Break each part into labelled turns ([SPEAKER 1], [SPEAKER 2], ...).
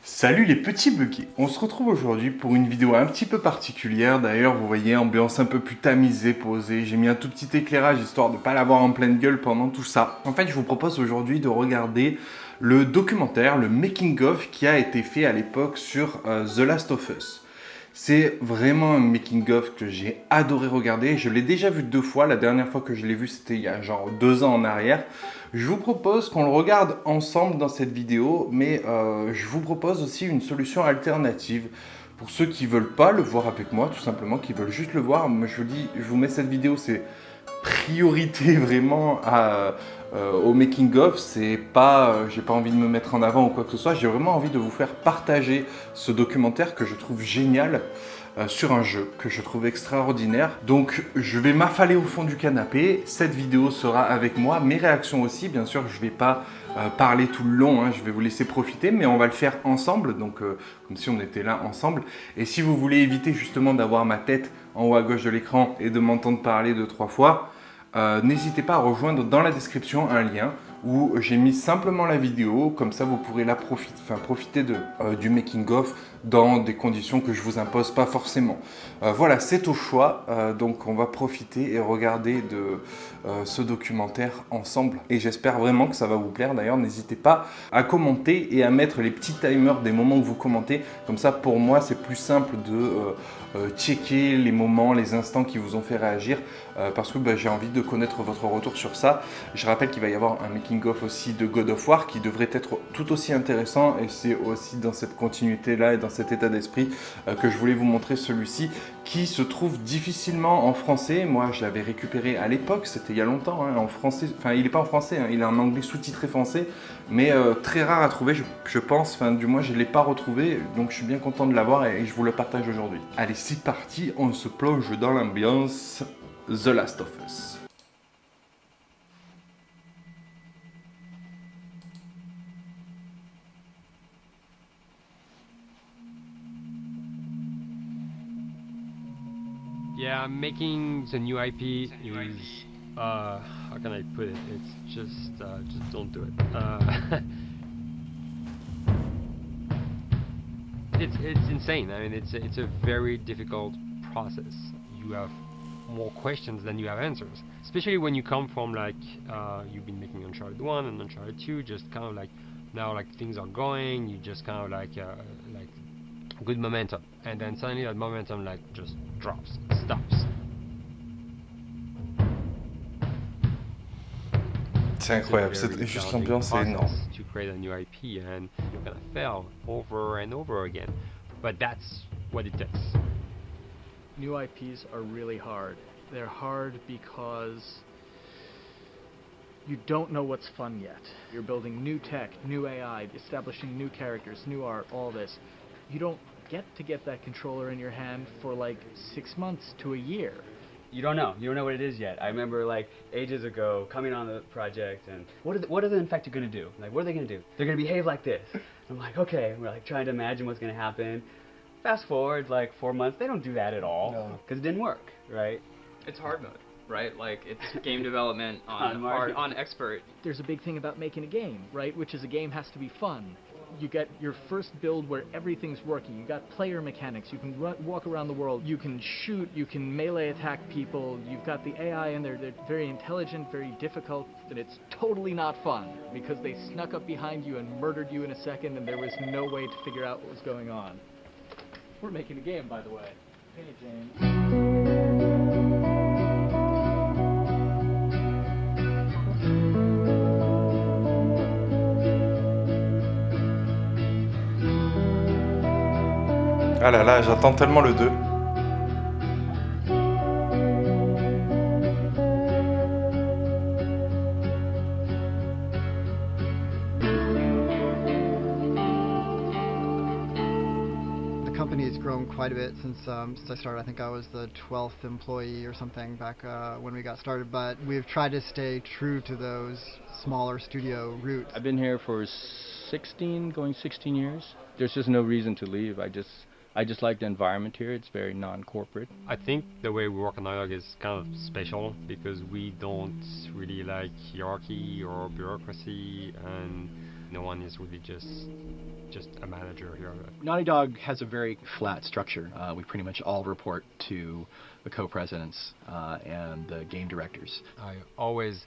[SPEAKER 1] Salut les petits buggés, on se retrouve aujourd'hui pour une vidéo un petit peu particulière. D'ailleurs vous voyez, ambiance un peu plus tamisée, posée. J'ai mis un tout petit éclairage histoire de ne pas l'avoir en pleine gueule pendant tout ça. En fait je vous propose aujourd'hui de regarder le documentaire, le making of qui a été fait à l'époque sur The Last of Us. C'est vraiment un making-of que j'ai adoré regarder. Je l'ai déjà vu 2 fois. La dernière fois que je l'ai vu, c'était il y a genre 2 ans en arrière. Je vous propose qu'on le regarde ensemble dans cette vidéo, mais je vous propose aussi une solution alternative. Pour ceux qui veulent pas le voir avec moi, tout simplement, qui veulent juste le voir, moi, je vous dis, je vous mets cette vidéo, c'est priorité vraiment au making of. C'est pas, j'ai pas envie de me mettre en avant ou quoi que ce soit. J'ai vraiment envie de vous faire partager ce documentaire que je trouve génial sur un jeu que je trouve extraordinaire. Donc je vais m'affaler au fond du canapé. Cette vidéo sera avec moi, mes réactions aussi. Bien sûr, je vais pas parler tout le long. Hein. Je vais vous laisser profiter, mais on va le faire ensemble. Donc comme si on était là ensemble. Et si vous voulez éviter justement d'avoir ma tête en haut à gauche de l'écran et de m'entendre parler 2-3 fois, n'hésitez pas à rejoindre dans la description un lien où j'ai mis simplement la vidéo, comme ça vous pourrez profiter du making of dans des conditions que je vous impose pas forcément. Voilà, c'est au choix, donc on va profiter et regarder de ce documentaire ensemble et j'espère vraiment que ça va vous plaire. D'ailleurs, n'hésitez pas à commenter et à mettre les petits timers des moments que vous commentez, comme ça pour moi c'est plus simple de checker les moments, les instants qui vous ont fait réagir, parce que j'ai envie de connaître votre retour sur ça. Je rappelle qu'il va y avoir un making-of aussi de God of War qui devrait être tout aussi intéressant et c'est aussi dans cette continuité-là et dans cet état d'esprit que je voulais vous montrer celui-ci qui se trouve difficilement en français. Moi, je l'avais récupéré à l'époque, c'était il y a longtemps, hein, en français. Enfin, il n'est pas en français, hein, il est en anglais sous-titré français, mais très rare à trouver, je pense. Enfin, du moins, je ne l'ai pas retrouvé, donc je suis bien content de l'avoir et je vous le partage aujourd'hui. Allez, c'est parti, on se plonge dans l'ambiance The Last of Us.
[SPEAKER 2] Yeah, making the new IP is how can I put it? It's just don't do it. It's insane. I mean, it's a very difficult process. You have more questions than you have answers, especially when you come from like you've been making Uncharted 1 and Uncharted 2, just kind of like now like things are going, you just kind of like good momentum, and then suddenly that momentum like just drops, stops.
[SPEAKER 1] C'est incroyable, c'est juste l'ambiance est énorme.
[SPEAKER 2] To create a new IP, and you're gonna fail over and over again, but that's what it takes.
[SPEAKER 3] New IPs are really hard. They're hard because you don't know what's fun yet. You're building new tech, new AI, establishing new characters, new art, all this. You don't get that controller in your hand for like 6 months to a year.
[SPEAKER 4] You don't know what it is yet. I remember like ages ago coming on the project and what are the infected going to do? Like, what are they going to do? They're going to behave like this. I'm like, okay, we're like trying to imagine what's going to happen. Fast forward like 4 months, they don't do that at all because it didn't work, right?
[SPEAKER 5] It's hard mode, right? Like, it's game development on expert.
[SPEAKER 3] There's a big thing about making a game, right? Which is a game has to be fun. You get your first build where everything's working. You got player mechanics. You can walk around the world. You can shoot. You can melee attack people. You've got the AI in there. They're very intelligent, very difficult, and it's totally not fun because they snuck up behind you and murdered you in a second, and there was no way to figure out what was going on. We're making a game, by the way. Hey, James.
[SPEAKER 1] Ah là là, j'attends tellement le 2.
[SPEAKER 6] The company has grown quite a bit since I started. I think I was the 12th employee or something back when we got started, but we've tried to stay true to those smaller studio roots.
[SPEAKER 7] I've been here for 16 years. There's just no reason to leave. I just like the environment here. It's very non-corporate.
[SPEAKER 2] I think the way we work on Dialogue is kind of special because we don't really like hierarchy or bureaucracy, and no one is really just just a manager here.
[SPEAKER 8] Naughty Dog has a very flat structure. We pretty much all report to the co-presidents and the game directors.
[SPEAKER 2] I always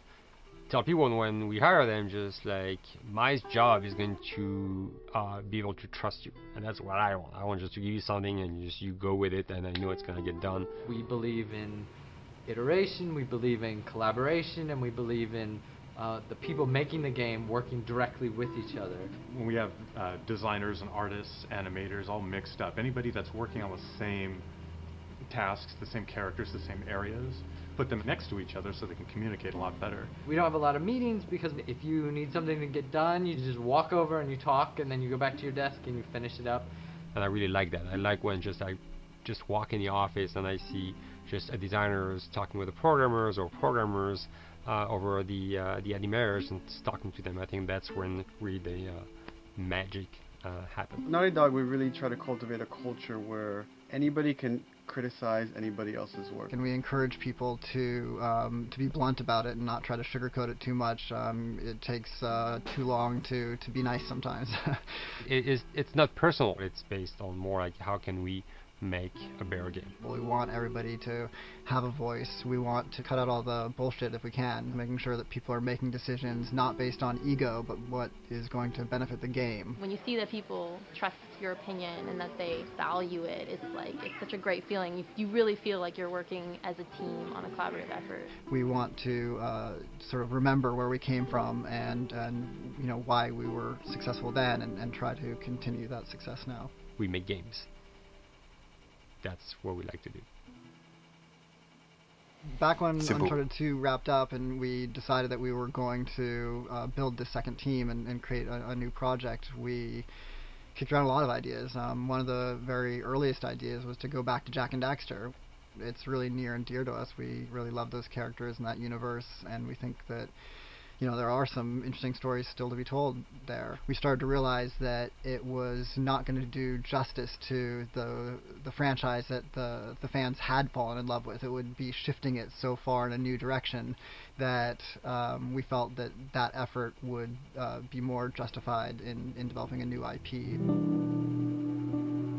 [SPEAKER 2] tell people when we hire them, just like, my job is going to be able to trust you, and that's what I want. I want just to give you something and you go with it, and I know it's going to get done.
[SPEAKER 9] We believe in iteration, we believe in collaboration, and we believe in the people making the game working directly with each other.
[SPEAKER 10] When we have designers and artists, animators all mixed up, anybody that's working on the same tasks, the same characters, the same areas, put them next to each other so they can communicate a lot better.
[SPEAKER 9] We don't have a lot of meetings because if you need something to get done, you just walk over and you talk, and then you go back to your desk and you finish it up.
[SPEAKER 2] And I really like that. I like when I just walk in the office and I see just a designers talking with the programmers, or programmers over the animators and talking to them. I think that's when really the magic happens.
[SPEAKER 11] Naughty Dog, we really try to cultivate a culture where anybody can criticize anybody else's work.
[SPEAKER 6] And we encourage people to be blunt about it and not try to sugarcoat it too much. It takes too long to be nice sometimes.
[SPEAKER 2] It's not personal. It's based on more like, how can we make a better game.
[SPEAKER 6] We want everybody to have a voice. We want to cut out all the bullshit if we can, making sure that people are making decisions not based on ego, but what is going to benefit the game.
[SPEAKER 12] When you see that people trust your opinion and that they value it, it's such a great feeling. You really feel like you're working as a team on a collaborative effort.
[SPEAKER 6] We want to sort of remember where we came from and you know, why we were successful then, and try to continue that success now.
[SPEAKER 2] We make games. That's what we like to do.
[SPEAKER 6] Back when Uncharted 2 wrapped up and we decided that we were going to build the second team and create a new project, we kicked around a lot of ideas. One of the very earliest ideas was to go back to Jak and Daxter. It's really near and dear to us. We really love those characters in that universe, and we think that, you know, there are some interesting stories still to be told there. We started to realize that it was not going to do justice to the franchise that the fans had fallen in love with. It would be shifting it so far in a new direction that we felt that that effort would be more justified in developing a new IP.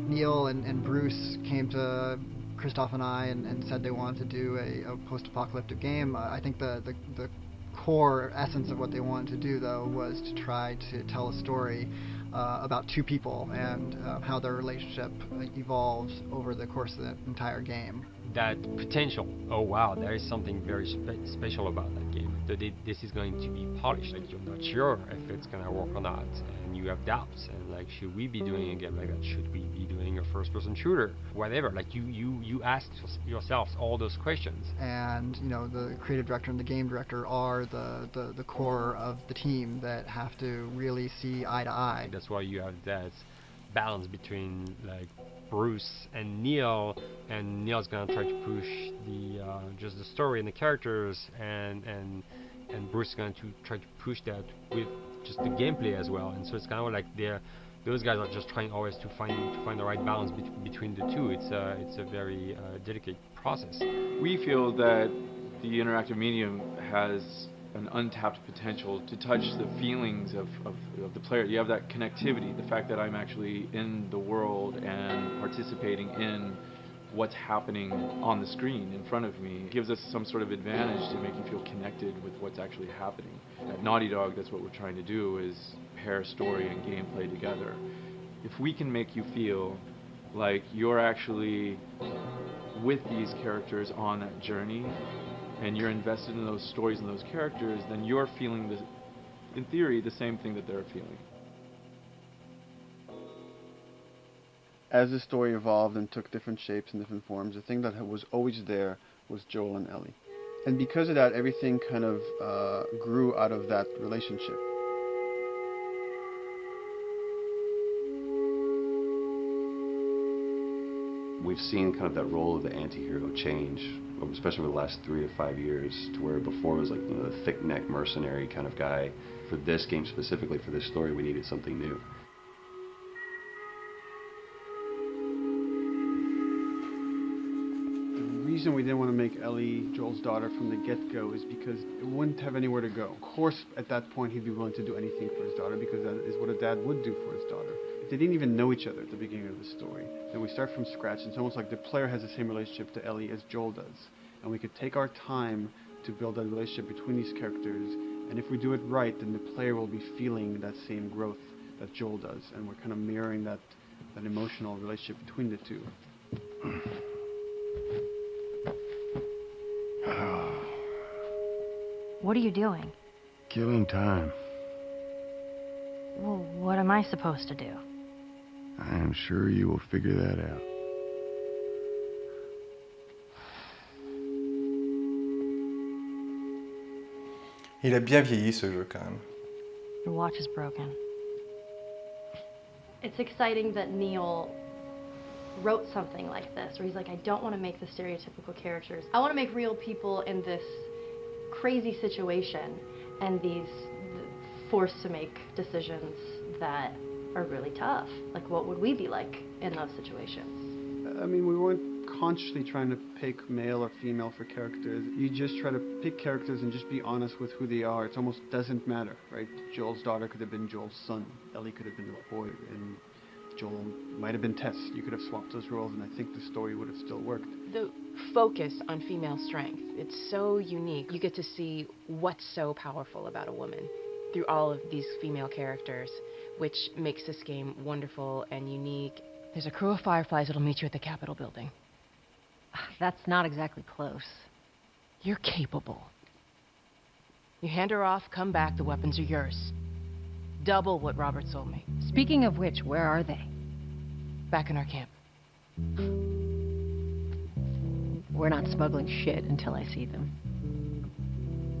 [SPEAKER 6] Neil and Bruce came to Christoph and I and said they wanted to do a post-apocalyptic game. I think the core essence of what they wanted to do, though, was to try to tell a story about two people and how their relationship evolves over the course of the entire game.
[SPEAKER 2] That potential, oh wow, there is something very special about that game. That this is going to be polished, like you're not sure if it's going to work or not, and you have doubts, and like, should we be doing a game like that? Should we be doing a first-person shooter? Whatever, like you ask yourselves all those questions.
[SPEAKER 6] And, you know, the creative director and the game director are the core of the team that have to really see eye to eye.
[SPEAKER 2] That's why you have that balance between like Bruce and Neil's gonna try to push the just the story and the characters, and Bruce is going to try to push that with just the gameplay as well. And so it's kind of like those guys are just trying always to find the right balance between the two. It's a very delicate process.
[SPEAKER 13] We feel that the interactive medium has an untapped potential to touch the feelings of the player. You have that connectivity, the fact that I'm actually in the world and participating in what's happening on the screen in front of me gives us some sort of advantage to make you feel connected with what's actually happening. At Naughty Dog, that's what we're trying to do, is pair story and gameplay together. If we can make you feel like you're actually with these characters on that journey, and you're invested in those stories and those characters, then you're feeling, in theory, the same thing that they're feeling.
[SPEAKER 11] As the story evolved and took different shapes and different forms, the thing that was always there was Joel and Ellie. And because of that, everything kind of grew out of that relationship.
[SPEAKER 14] We've seen kind of that role of the anti-hero change, especially over the last 3 to 5 years, to where before it was like, you know, the thick-neck mercenary kind of guy. For this game specifically, for this story, we needed something new.
[SPEAKER 11] The reason we didn't want to make Ellie Joel's daughter from the get-go is because it wouldn't have anywhere to go. Of course, at that point, he'd be willing to do anything for his daughter because that is what a dad would do for his daughter. If they didn't even know each other at the beginning of the story, then we start from scratch. It's almost like the player has the same relationship to Ellie as Joel does. And we could take our time to build that relationship between these characters. And if we do it right, then the player will be feeling that same growth that Joel does. And we're kind of mirroring that emotional relationship between the two.
[SPEAKER 15] What are you doing?
[SPEAKER 16] Killing time.
[SPEAKER 15] Well, what am I supposed to do?
[SPEAKER 16] I am sure you will figure that out.
[SPEAKER 1] Il a bien vieilli ce jeu quand même.
[SPEAKER 15] Your watch is broken.
[SPEAKER 12] It's exciting that Neil wrote something like this, where he's like, I don't want to make the stereotypical characters. I want to make real people in this crazy situation and these forced to make decisions that are really tough. Like, what would we be like in those situations?
[SPEAKER 11] I mean, we weren't consciously trying to pick male or female for characters. You just try to pick characters and just be honest with who they are. It almost doesn't matter, right? Joel's daughter could have been Joel's son. Ellie could have been a boy, and Joel might have been Tess. You could have swapped those roles, and I think the story would have still worked.
[SPEAKER 17] The focus on female strength, it's so unique. You get to see what's so powerful about a woman through all of these female characters, which makes this game wonderful and unique. There's a crew of Fireflies that'll meet you at the Capitol building.
[SPEAKER 15] That's not exactly close.
[SPEAKER 17] You're capable. You hand her off, come back, the weapons are yours. Double what Robert sold me.
[SPEAKER 15] Speaking of which, where are they?
[SPEAKER 17] Back in our camp.
[SPEAKER 15] We're not smuggling shit until I see them.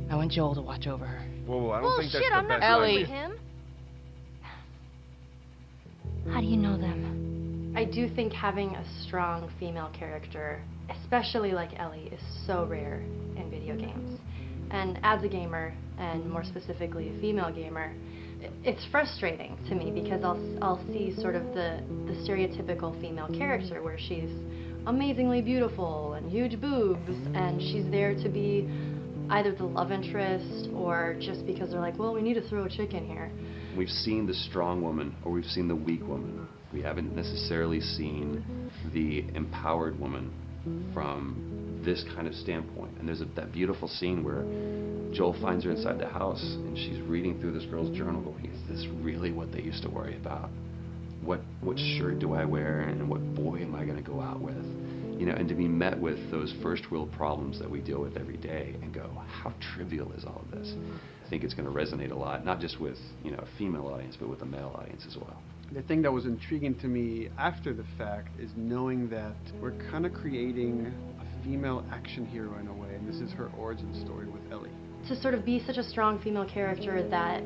[SPEAKER 17] I want Joel to watch over her.
[SPEAKER 18] Whoa, I don't think that's the
[SPEAKER 12] I'm
[SPEAKER 18] best
[SPEAKER 12] not
[SPEAKER 17] Ellie.
[SPEAKER 12] with him.
[SPEAKER 15] How do you know them?
[SPEAKER 12] I do think having a strong female character, especially like Ellie, is so rare in video games. And as a gamer, and more specifically a female gamer, it's frustrating to me because I'll see sort of the stereotypical female character where she's amazingly beautiful and huge boobs, and she's there to be either the love interest or just because they're like, well, we need to throw a chick in here.
[SPEAKER 14] We've seen the strong woman or we've seen the weak woman. We haven't necessarily seen the empowered woman from this kind of standpoint. And there's that beautiful scene where Joel finds her inside the house and she's reading through this girl's journal going, is this really what they used to worry about? What shirt do I wear and what boy am I going to go out with? You know, and to be met with those first world problems that we deal with every day and go, how trivial is all of this? I think it's going to resonate a lot, not just with, you know, a female audience, but with a male audience as well.
[SPEAKER 11] The thing that was intriguing to me after the fact is knowing that we're kind of creating a female action hero in a way, and this is her origin story with Ellie.
[SPEAKER 12] To sort of be such a strong female character that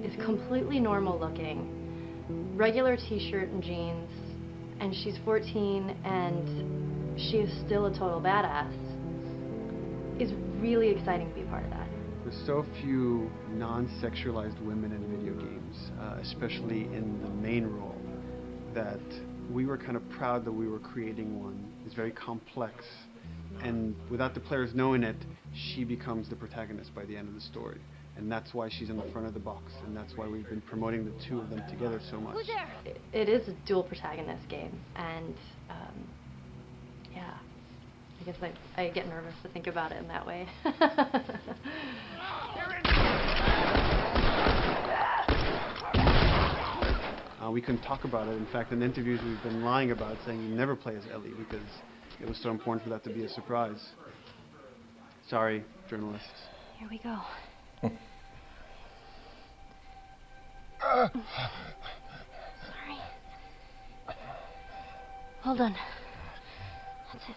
[SPEAKER 12] is completely normal looking, regular t-shirt and jeans, and she's 14 and she is still a total badass, is really exciting to be a part of that.
[SPEAKER 11] There's so few non-sexualized women in video games, especially in the main role, that we were kind of proud that we were creating one. It's very complex, and without the players knowing it, she becomes the protagonist by the end of the story. And that's why she's in the front of the box, and that's why we've been promoting the two of them together so much.
[SPEAKER 12] Who's there? It is a dual protagonist game, and yeah, I guess I get nervous to think about it in that way.
[SPEAKER 11] We couldn't talk about it. In fact, in interviews we've been lying about, saying you never play as Ellie because it was so important for that to be a surprise. Sorry, journalists.
[SPEAKER 15] Here we go.
[SPEAKER 12] Sorry. Hold on. That's it.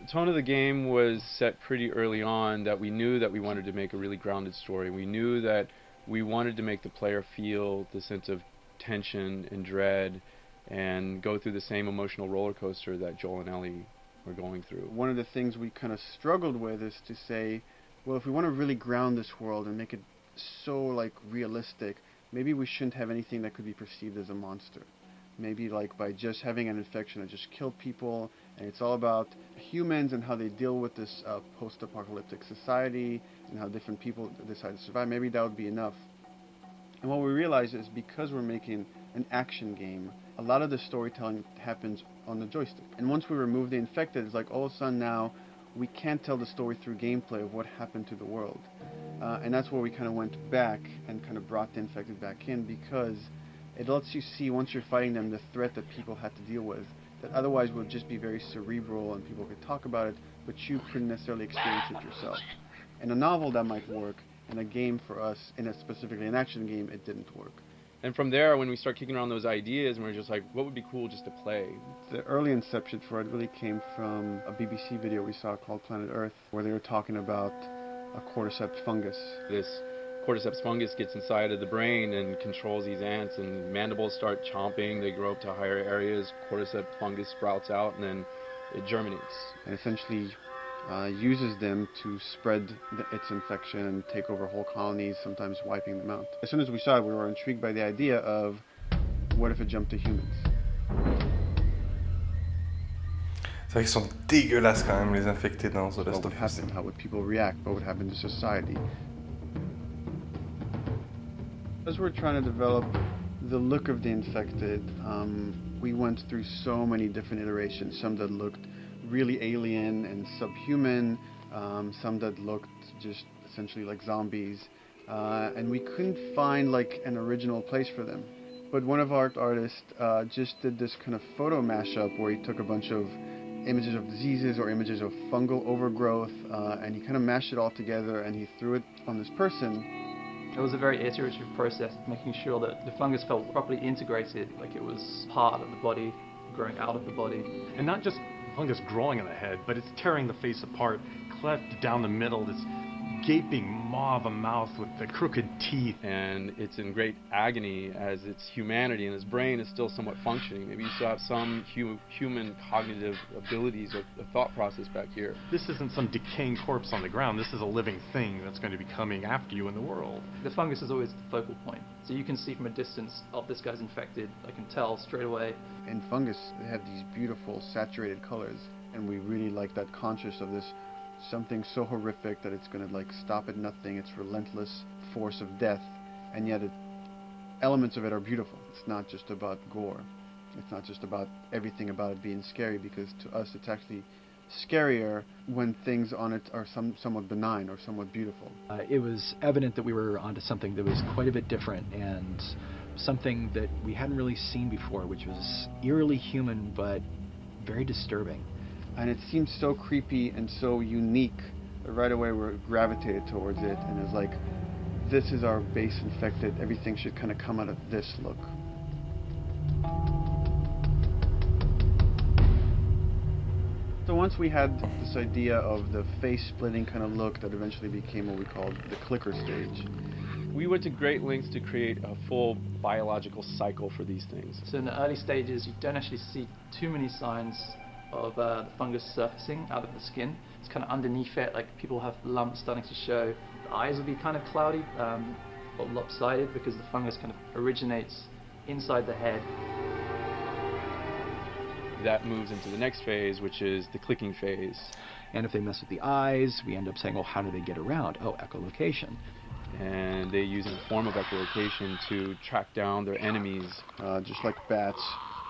[SPEAKER 13] The tone of the game was set pretty early on that we knew that we wanted to make a really grounded story. We knew that we wanted to make the player feel the sense of tension and dread and go through the same emotional roller coaster that Joel and Ellie were going through.
[SPEAKER 11] One of the things we kind of struggled with is to say, well, if we want to really ground this world and make it so like realistic, maybe we shouldn't have anything that could be perceived as a monster. maybe like by just having an infection that just killed people, and it's all about humans and how they deal with this post-apocalyptic society and how different people decide to survive. Maybe that would be enough. And what we realize is because we're making an action game, a lot of the storytelling happens on the joystick. And once we remove the infected, it's like all of a sudden now we can't tell the story through gameplay of what happened to the world. And that's where we kind of went back and kind of brought the infected back in, because it lets you see, once you're fighting them, the threat that people had to deal with, that otherwise would just be very cerebral and people could talk about it, but you couldn't necessarily experience it yourself. In a novel that might work, in a game for us, in a specifically an action game, it didn't work.
[SPEAKER 13] And from there, when we start kicking around those ideas, and we're just like, what would be cool just to play?
[SPEAKER 11] The early inception for it really came from a BBC video we saw called Planet Earth, where they were talking about a cordyceps fungus.
[SPEAKER 13] This cordyceps fungus gets inside of the brain and controls these ants, and mandibles start chomping, they grow up to higher areas, cordyceps fungus sprouts out, and then it germinates.
[SPEAKER 11] And essentially uses them to spread its infection and take over whole colonies, sometimes wiping them out. As soon as we saw it, we were intrigued by the idea of, what if it jumped to humans?
[SPEAKER 1] C'est vrai qu'ils sont dégueulasses quand même, les infectés dans The Last
[SPEAKER 11] of Us. What would happen? How would people react? What would happen to society? As we're trying to develop the look of the infected, we went through so many different iterations, some that looked really alien and subhuman, some that looked just essentially like zombies, and we couldn't find like an original place for them. But one of our artists just did this kind of photo mashup where he took a bunch of images of diseases or images of fungal overgrowth, and he kind of mashed it all together and he threw it on this person.
[SPEAKER 18] It was a very iterative process, making sure that the fungus felt properly integrated, like it was part of the body, growing out of the body.
[SPEAKER 10] And not just fungus growing on the head, but it's tearing the face apart, cleft down the middle, this gaping maw of a mouth with the crooked teeth.
[SPEAKER 13] And it's in great agony as its humanity and its brain is still somewhat functioning. Maybe you still have some human cognitive abilities or thought process back here.
[SPEAKER 10] This isn't some decaying corpse on the ground. This is a living thing that's going to be coming after you in the world.
[SPEAKER 18] The fungus is always the focal point. So you can see from a distance, oh, this guy's infected. I can tell straight away.
[SPEAKER 11] In fungus, they have these beautiful saturated colors, and we really like that conscious of this something so horrific that it's going to like stop at nothing, its relentless force of death, and yet elements of it are beautiful. It's not just about gore. It's not just about everything about it being scary, because to us it's actually scarier when things on it are somewhat benign or somewhat beautiful.
[SPEAKER 8] It was evident that we were onto something that was quite a bit different and something that we hadn't really seen before, which was eerily human but very disturbing.
[SPEAKER 11] And it seemed so creepy and so unique that right away we gravitated towards it, and it's like, this is our base infected, everything should kind of come out of this look. So once we had this idea of the face-splitting kind of look that eventually became what we called the clicker stage.
[SPEAKER 13] We went to great lengths to create a full biological cycle for these things.
[SPEAKER 18] So in the early stages, you don't actually see too many signs of the fungus surfacing out of the skin. It's kind of underneath it, like people have lumps starting to show. The eyes will be kind of cloudy or lopsided because the fungus kind of originates inside the head.
[SPEAKER 13] That moves into the next phase, which is the clicking phase.
[SPEAKER 8] And if they mess with the eyes, we end up saying, well, how do they get around? Oh, echolocation.
[SPEAKER 13] And they use a form of echolocation to track down their enemies.
[SPEAKER 11] Just like bats,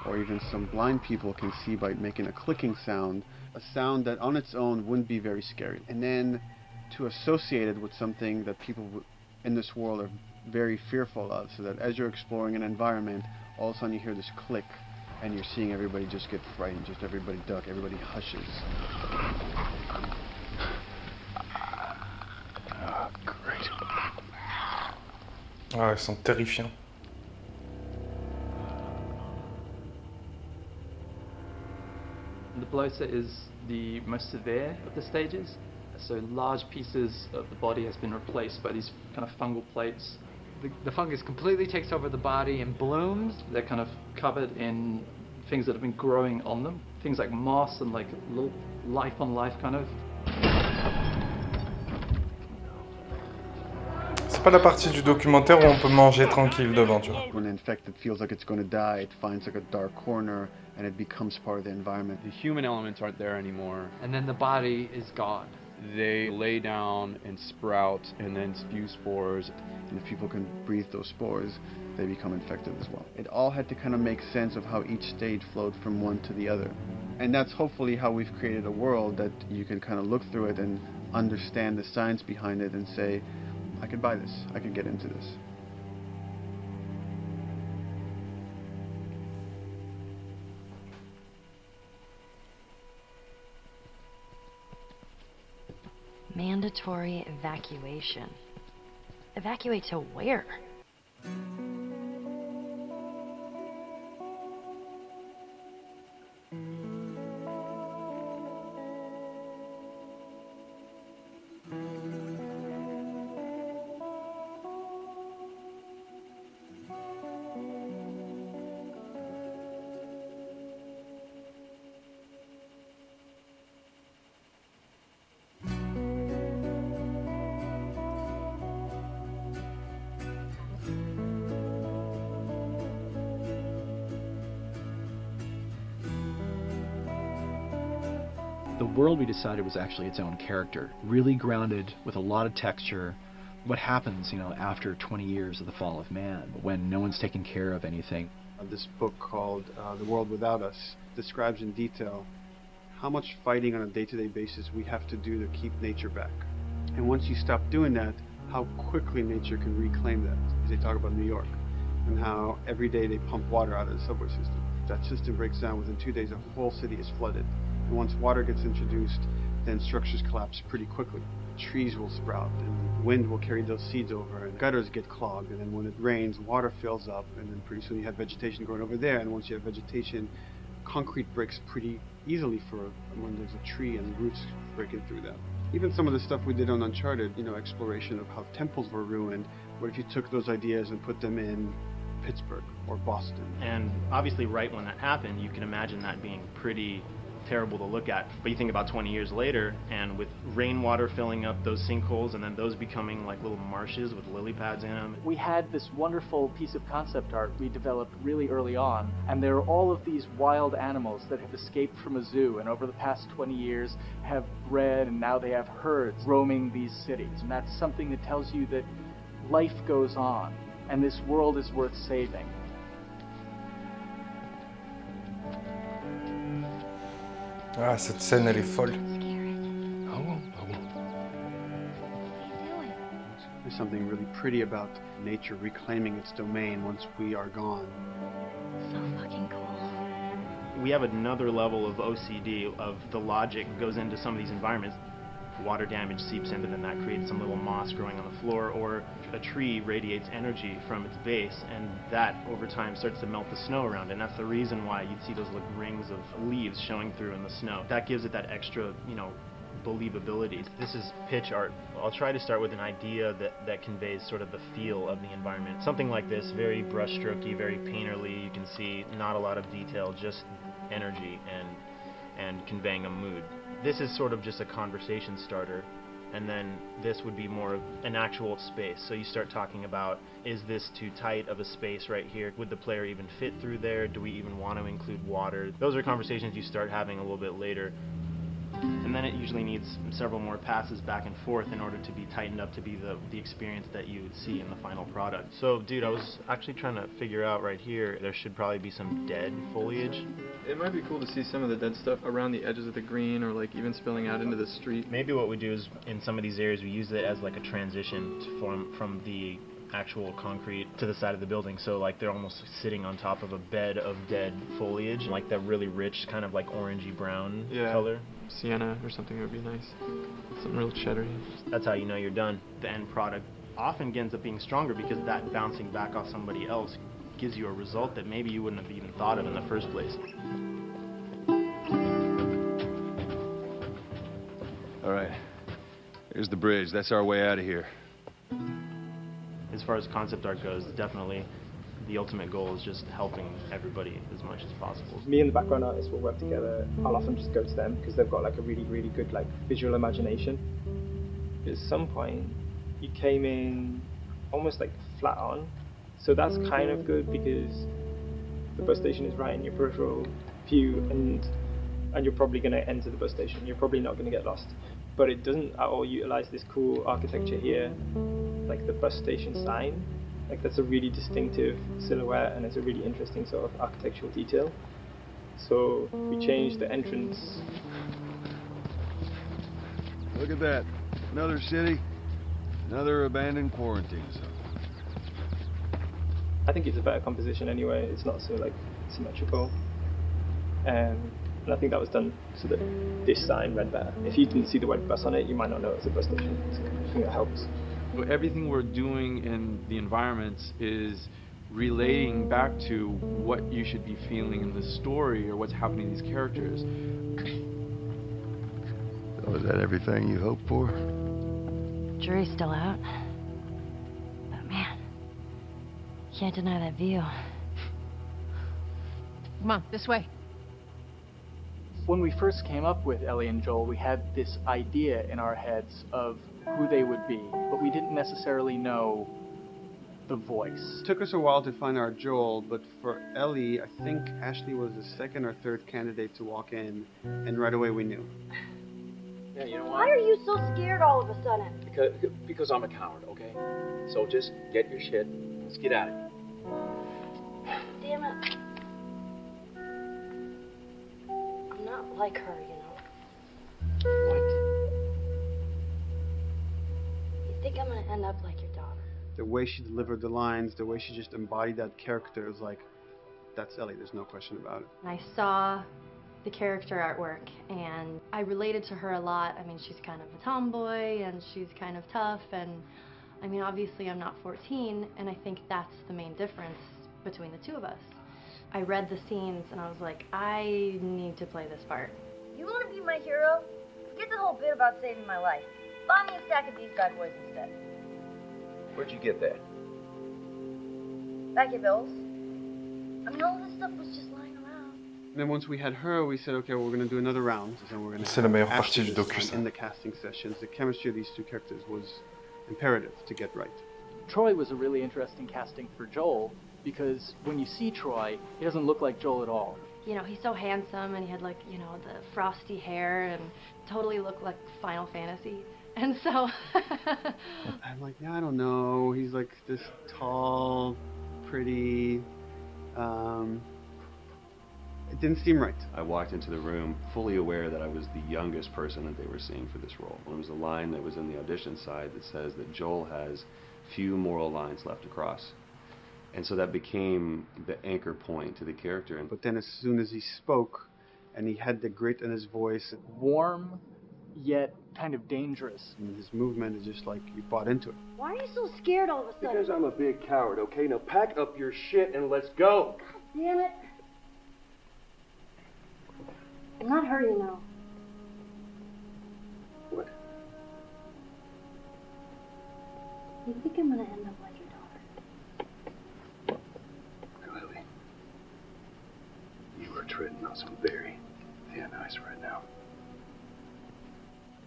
[SPEAKER 11] or even some blind people can see by making a clicking sound, a sound that on its own wouldn't be very scary. And then to associate it with something that people in this world are very fearful of, so that as you're exploring an environment, all of a sudden you hear this click, and you're seeing everybody just get frightened, just everybody duck, everybody hushes.
[SPEAKER 16] Oh, great.
[SPEAKER 1] Ah, ils sont terrifiants.
[SPEAKER 18] The bloater is the most severe of the stages. So large pieces of the body has been replaced by these kind of fungal plates.
[SPEAKER 9] The fungus completely takes over the body and blooms.
[SPEAKER 18] They're kind of covered in things that have been growing on them. Things like moss and like little life on life kind of.
[SPEAKER 1] C'est pas la partie du documentaire où on peut manger tranquille devant, tu vois.
[SPEAKER 11] When infected feels like it's going to die, it finds like a dark corner and it becomes part of the environment.
[SPEAKER 13] The human elements aren't there anymore.
[SPEAKER 9] And then the body is gone.
[SPEAKER 13] They lay down and sprout and then spew spores.
[SPEAKER 11] And if people can breathe those spores, they become infected as well. It all had to kind of make sense of how each stage flowed from one to the other. And that's hopefully how we've created a world that you can kind of look through it and understand the science behind it and say, I could buy this, I could get into this.
[SPEAKER 12] Mandatory evacuation. Evacuate to where?
[SPEAKER 8] The world we decided was actually its own character, really grounded with a lot of texture. What happens, after 20 years of the fall of man, when no one's taking care of anything?
[SPEAKER 11] This book called The World Without Us describes in detail how much fighting on a day-to-day basis we have to do to keep nature back. And once you stop doing that, how quickly nature can reclaim that. As they talk about New York, and how every day they pump water out of the subway system. If that system breaks down, within 2 days, a whole city is flooded. And once water gets introduced, then structures collapse pretty quickly. Trees will sprout, and wind will carry those seeds over, and gutters get clogged, and then when it rains, water fills up, and then pretty soon you have vegetation growing over there, and once you have vegetation, concrete breaks pretty easily for when there's a tree and roots breaking through that. Even some of the stuff we did on Uncharted, exploration of how temples were ruined, what if you took those ideas and put them in Pittsburgh or Boston?
[SPEAKER 19] And obviously right when that happened, you can imagine that being pretty terrible to look at. But you think about 20 years later, and with rainwater filling up those sinkholes and then those becoming like little marshes with lily pads in them.
[SPEAKER 3] We had this wonderful piece of concept art we developed really early on, and there are all of these wild animals that have escaped from a zoo and over the past 20 years have bred, and now they have herds roaming these cities. And that's something that tells you that life goes on and this world is worth saving.
[SPEAKER 1] Ah, cette scène, elle est folle.
[SPEAKER 11] There's something really pretty about nature reclaiming its domain once we are gone.
[SPEAKER 12] So fucking cool.
[SPEAKER 19] We have another level of OCD, of the logic goes into some of these environments. Water damage seeps in, but then that creates some little moss growing on the floor, or a tree radiates energy from its base, and that over time starts to melt the snow around it. And that's the reason why you'd see those like rings of leaves showing through in the snow. That gives it that extra, believability. This is pitch art. I'll try to start with an idea that conveys sort of the feel of the environment. Something like this, very brushstrokey, very painterly. You can see not a lot of detail, just energy and conveying a mood. This is sort of just a conversation starter, and then this would be more of an actual space. So you start talking about, is this too tight of a space right here? Would the player even fit through there? Do we even want to include water? Those are conversations you start having a little bit later. And then it usually needs several more passes back and forth in order to be tightened up to be the experience that you would see in the final product. So, dude, I was actually trying to figure out right here, there should probably be some dead foliage.
[SPEAKER 20] It might be cool to see some of the dead stuff around the edges of the green, or like even spilling out into the street.
[SPEAKER 19] Maybe what we do is, in some of these areas, we use it as like a transition to form from the actual concrete to the side of the building, so like they're almost sitting on top of a bed of dead foliage, like that really rich kind of like orangey brown color.
[SPEAKER 20] Sienna or something would be nice. Something real cheddar.
[SPEAKER 19] That's how you know you're done. The end product often ends up being stronger because that bouncing back off somebody else gives you a result that maybe you wouldn't have even thought of in the first place.
[SPEAKER 16] All right, here's the bridge. That's our way out of here.
[SPEAKER 19] As far as concept art goes, definitely the ultimate goal is just helping everybody as much as possible.
[SPEAKER 21] Me and the background artist will work together. I'll often just go to them because they've got like a really, really good like visual imagination. At some point, you came in almost like flat on. So that's kind of good because the bus station is right in your peripheral view, and you're probably going to enter the bus station. You're probably not going to get lost. But it doesn't at all utilize this cool architecture here, like the bus station sign. Like that's a really distinctive silhouette, and it's a really interesting sort of architectural detail. So we changed the entrance.
[SPEAKER 16] Look at that. Another city, another abandoned quarantine zone.
[SPEAKER 21] I think it's a better composition anyway. It's not so like symmetrical. And I think that was done so that this sign read better. If you didn't see the white bus on it, you might not know it's a bus station. So I think that helps.
[SPEAKER 13] Everything we're doing in the environments is relating back to what you should be feeling in the story or what's happening to these characters.
[SPEAKER 16] So is that everything you hoped for?
[SPEAKER 12] Jury's still out. But man, can't deny that view.
[SPEAKER 15] Come on, this way.
[SPEAKER 3] When we first came up with Ellie and Joel, we had this idea in our heads of who they would be, but we didn't necessarily know the voice.
[SPEAKER 11] It took us a while to find our Joel, but for Ellie, I think Ashley was the second or third candidate to walk in, and right away we knew.
[SPEAKER 4] Yeah, you know
[SPEAKER 22] Why
[SPEAKER 4] what?
[SPEAKER 22] are you so scared all of a sudden?
[SPEAKER 4] Because I'm a coward, okay? So just get your shit. Let's get at it.
[SPEAKER 22] Damn it. I'm not like her, you know.
[SPEAKER 4] What?
[SPEAKER 22] You think I'm gonna end up like your daughter?
[SPEAKER 11] The way she delivered the lines, the way she just embodied that character, is like, that's Ellie, there's no question about it.
[SPEAKER 12] I saw the character artwork and I related to her a lot. I mean, she's kind of a tomboy and she's kind of tough, and I mean, obviously I'm not 14, and I think that's the main difference between the two of us. I read the scenes and I was like, I need to play this part.
[SPEAKER 22] You wanna be my hero? Forget the whole bit about saving my life. Buy me a stack of these bad boys instead.
[SPEAKER 4] Where'd you get that?
[SPEAKER 22] Back your bills. I mean, all this stuff was just lying around.
[SPEAKER 11] And then once we had her, we said, okay, well, we're going to do another round. And we're going to
[SPEAKER 1] C'est la meilleure partie du docu, ça.
[SPEAKER 11] in the casting sessions. The chemistry of these two characters was imperative to get right.
[SPEAKER 3] Troy was a really interesting casting for Joel, because when you see Troy, he doesn't look like Joel at all.
[SPEAKER 12] You know, he's so handsome and he had like, you know, the frosty hair and totally looked like Final Fantasy. And so
[SPEAKER 11] I'm like, yeah, I don't know. He's like this tall, pretty. It didn't seem right.
[SPEAKER 14] I walked into the room fully aware that I was the youngest person that they were seeing for this role. There was a line that was in the audition side that says that Joel has few moral lines left to cross. And so that became the anchor point to the character.
[SPEAKER 11] But then as soon as he spoke, and he had the grit in his voice.
[SPEAKER 3] Warm, yet kind of dangerous.
[SPEAKER 11] And his movement is just like, you bought into it.
[SPEAKER 22] Why are you so scared all of a sudden?
[SPEAKER 4] Because I'm a big coward, okay? Now pack up your shit and let's go.
[SPEAKER 22] Damn it. I'm not her, you know.
[SPEAKER 4] What?
[SPEAKER 22] You think I'm gonna end up like your daughter?
[SPEAKER 4] Lily, you are treading on some very thin ice right now.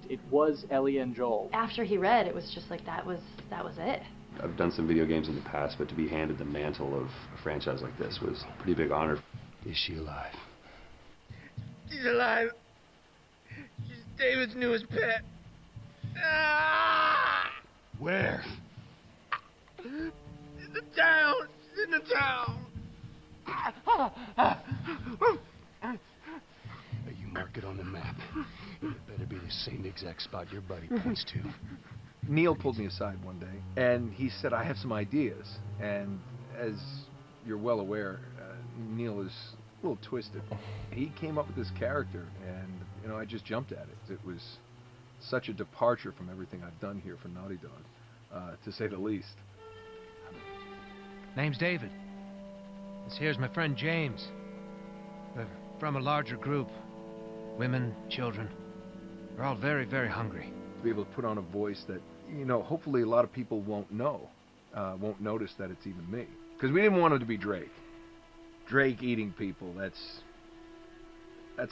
[SPEAKER 3] It was Ellie and Joel.
[SPEAKER 12] after he read, it was just like that was it.
[SPEAKER 14] I've done some video games in the past, but to be handed the mantle of a franchise like this was a pretty big honor.
[SPEAKER 4] Is she alive?
[SPEAKER 23] She's alive. She's David's newest pet. Ah!
[SPEAKER 4] Where?
[SPEAKER 23] In the town. She's in the town.
[SPEAKER 4] You mark it on the map. It better be the same exact spot your buddy points to.
[SPEAKER 8] Neil pulled me aside one day, and he said, I have some ideas. And as you're well aware, Neil is a little twisted. He came up with this character, and, you know, I just jumped at it. It was such a departure from everything I've done here for Naughty Dog, to say the least.
[SPEAKER 24] Name's David. This here's my friend James. We're from a larger group. Women, children. We're all very, very hungry.
[SPEAKER 8] To be able to put on a voice that, you know, hopefully a lot of people won't know, won't notice that it's even me. Because we didn't want it to be Drake. Drake eating people, that's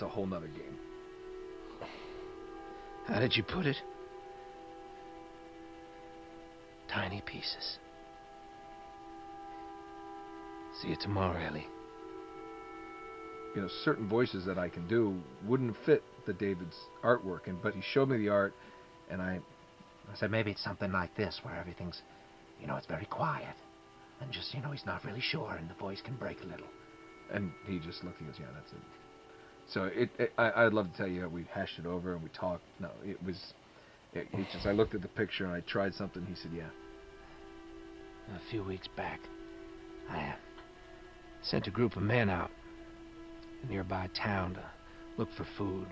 [SPEAKER 8] a whole nother game.
[SPEAKER 24] How did you put it? Tiny pieces. See you tomorrow, Ellie.
[SPEAKER 8] You know, certain voices that I can do wouldn't fit the David's artwork, but he showed me the art, and I
[SPEAKER 24] said maybe it's something like this, where everything's, it's very quiet. And just, he's not really sure, and the voice can break a little.
[SPEAKER 8] And he just looked and goes, yeah, that's it. So I'd love to tell you, we hashed it over and we talked. No, I looked at the picture and I tried something. He said, yeah.
[SPEAKER 24] A few weeks back, I sent a group of men out to a nearby town to look for food.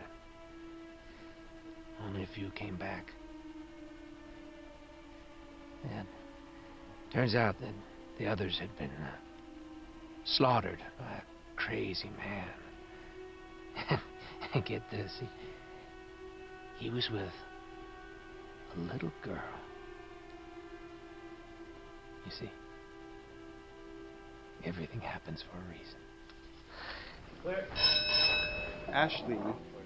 [SPEAKER 24] Only a few came back. And turns out that the others had been slaughtered by a crazy man. And get this, he was with a little girl. You see, everything happens for a reason.
[SPEAKER 11] Claire. Ashley,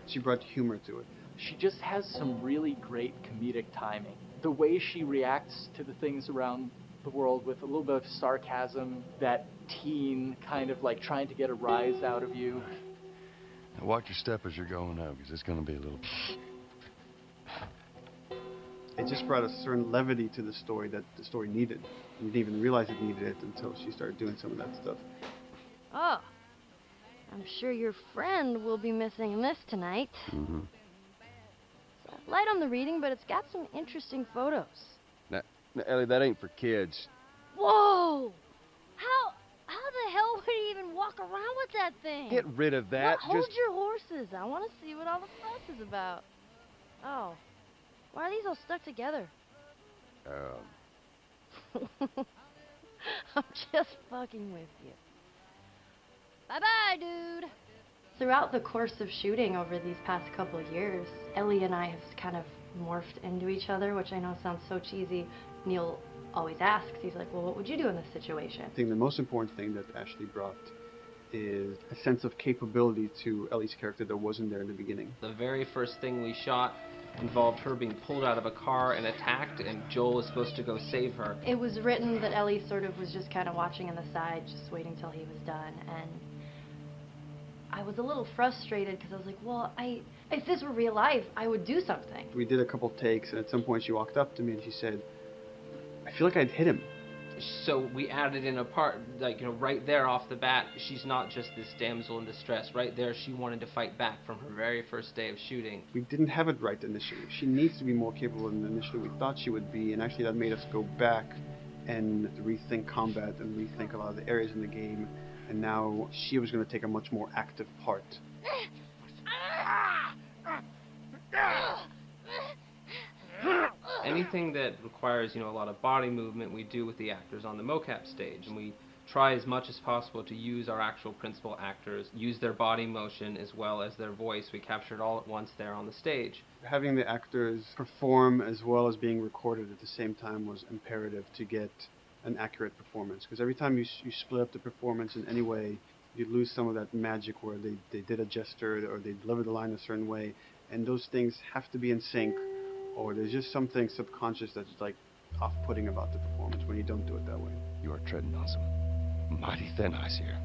[SPEAKER 11] she brought humor to it.
[SPEAKER 3] She just has some really great comedic timing. The way she reacts to the things around the world with a little bit of sarcasm, that teen kind of like trying to get a rise out of you.
[SPEAKER 16] Now watch your step as you're going out, because it's going to be a little...
[SPEAKER 11] It just brought a certain levity to the story that the story needed. You didn't even realize it needed it until she started doing some of that stuff.
[SPEAKER 12] Oh, I'm sure your friend will be missing this tonight.
[SPEAKER 14] Mm-hmm.
[SPEAKER 12] It's light on the reading, but it's got some interesting photos.
[SPEAKER 16] Now, Ellie, that ain't for kids.
[SPEAKER 12] Whoa! How the hell would he even walk around with that thing?
[SPEAKER 16] Get rid of that.
[SPEAKER 12] Well, hold your horses. I want to see what all the fuss is about. Oh, why are these all stuck together? I'm just fucking with you. Bye-bye, dude. Throughout the course of shooting over these past couple of years, Ellie and I have kind of morphed into each other, which I know sounds so cheesy. Neil always asks, he's like, well, what would you do in this situation?
[SPEAKER 11] I think the most important thing that Ashley brought is a sense of capability to Ellie's character that wasn't there in the beginning.
[SPEAKER 2] The very first thing we shot involved her being pulled out of a car and attacked, and Joel was supposed to go save her.
[SPEAKER 12] It was written that Ellie sort of was just kind of watching on the side, just waiting till he was done, and I was a little frustrated because I was like, well, if this were real life, I would do something.
[SPEAKER 11] We did a couple takes, and at some point she walked up to me and she said, I feel like I'd hit him.
[SPEAKER 2] So we added in a part, like, right there off the bat, she's not just this damsel in distress. Right there, she wanted to fight back from her very first day of shooting.
[SPEAKER 11] We didn't have it right initially. She needs to be more capable than initially we thought she would be, and actually that made us go back and rethink combat and rethink a lot of the areas in the game, and now she was going to take a much more active part.
[SPEAKER 2] Anything that requires, a lot of body movement, we do with the actors on the mocap stage, and we try as much as possible to use our actual principal actors, use their body motion as well as their voice. We capture it all at once there on the stage.
[SPEAKER 11] Having the actors perform as well as being recorded at the same time was imperative to get an accurate performance, because every time you split up the performance in any way, you lose some of that magic where they did a gesture or they delivered the line a certain way, and those things have to be in sync, or there's just something subconscious that's like off-putting about the performance when you don't do it that way.
[SPEAKER 16] You are treading on some mighty thin ice here.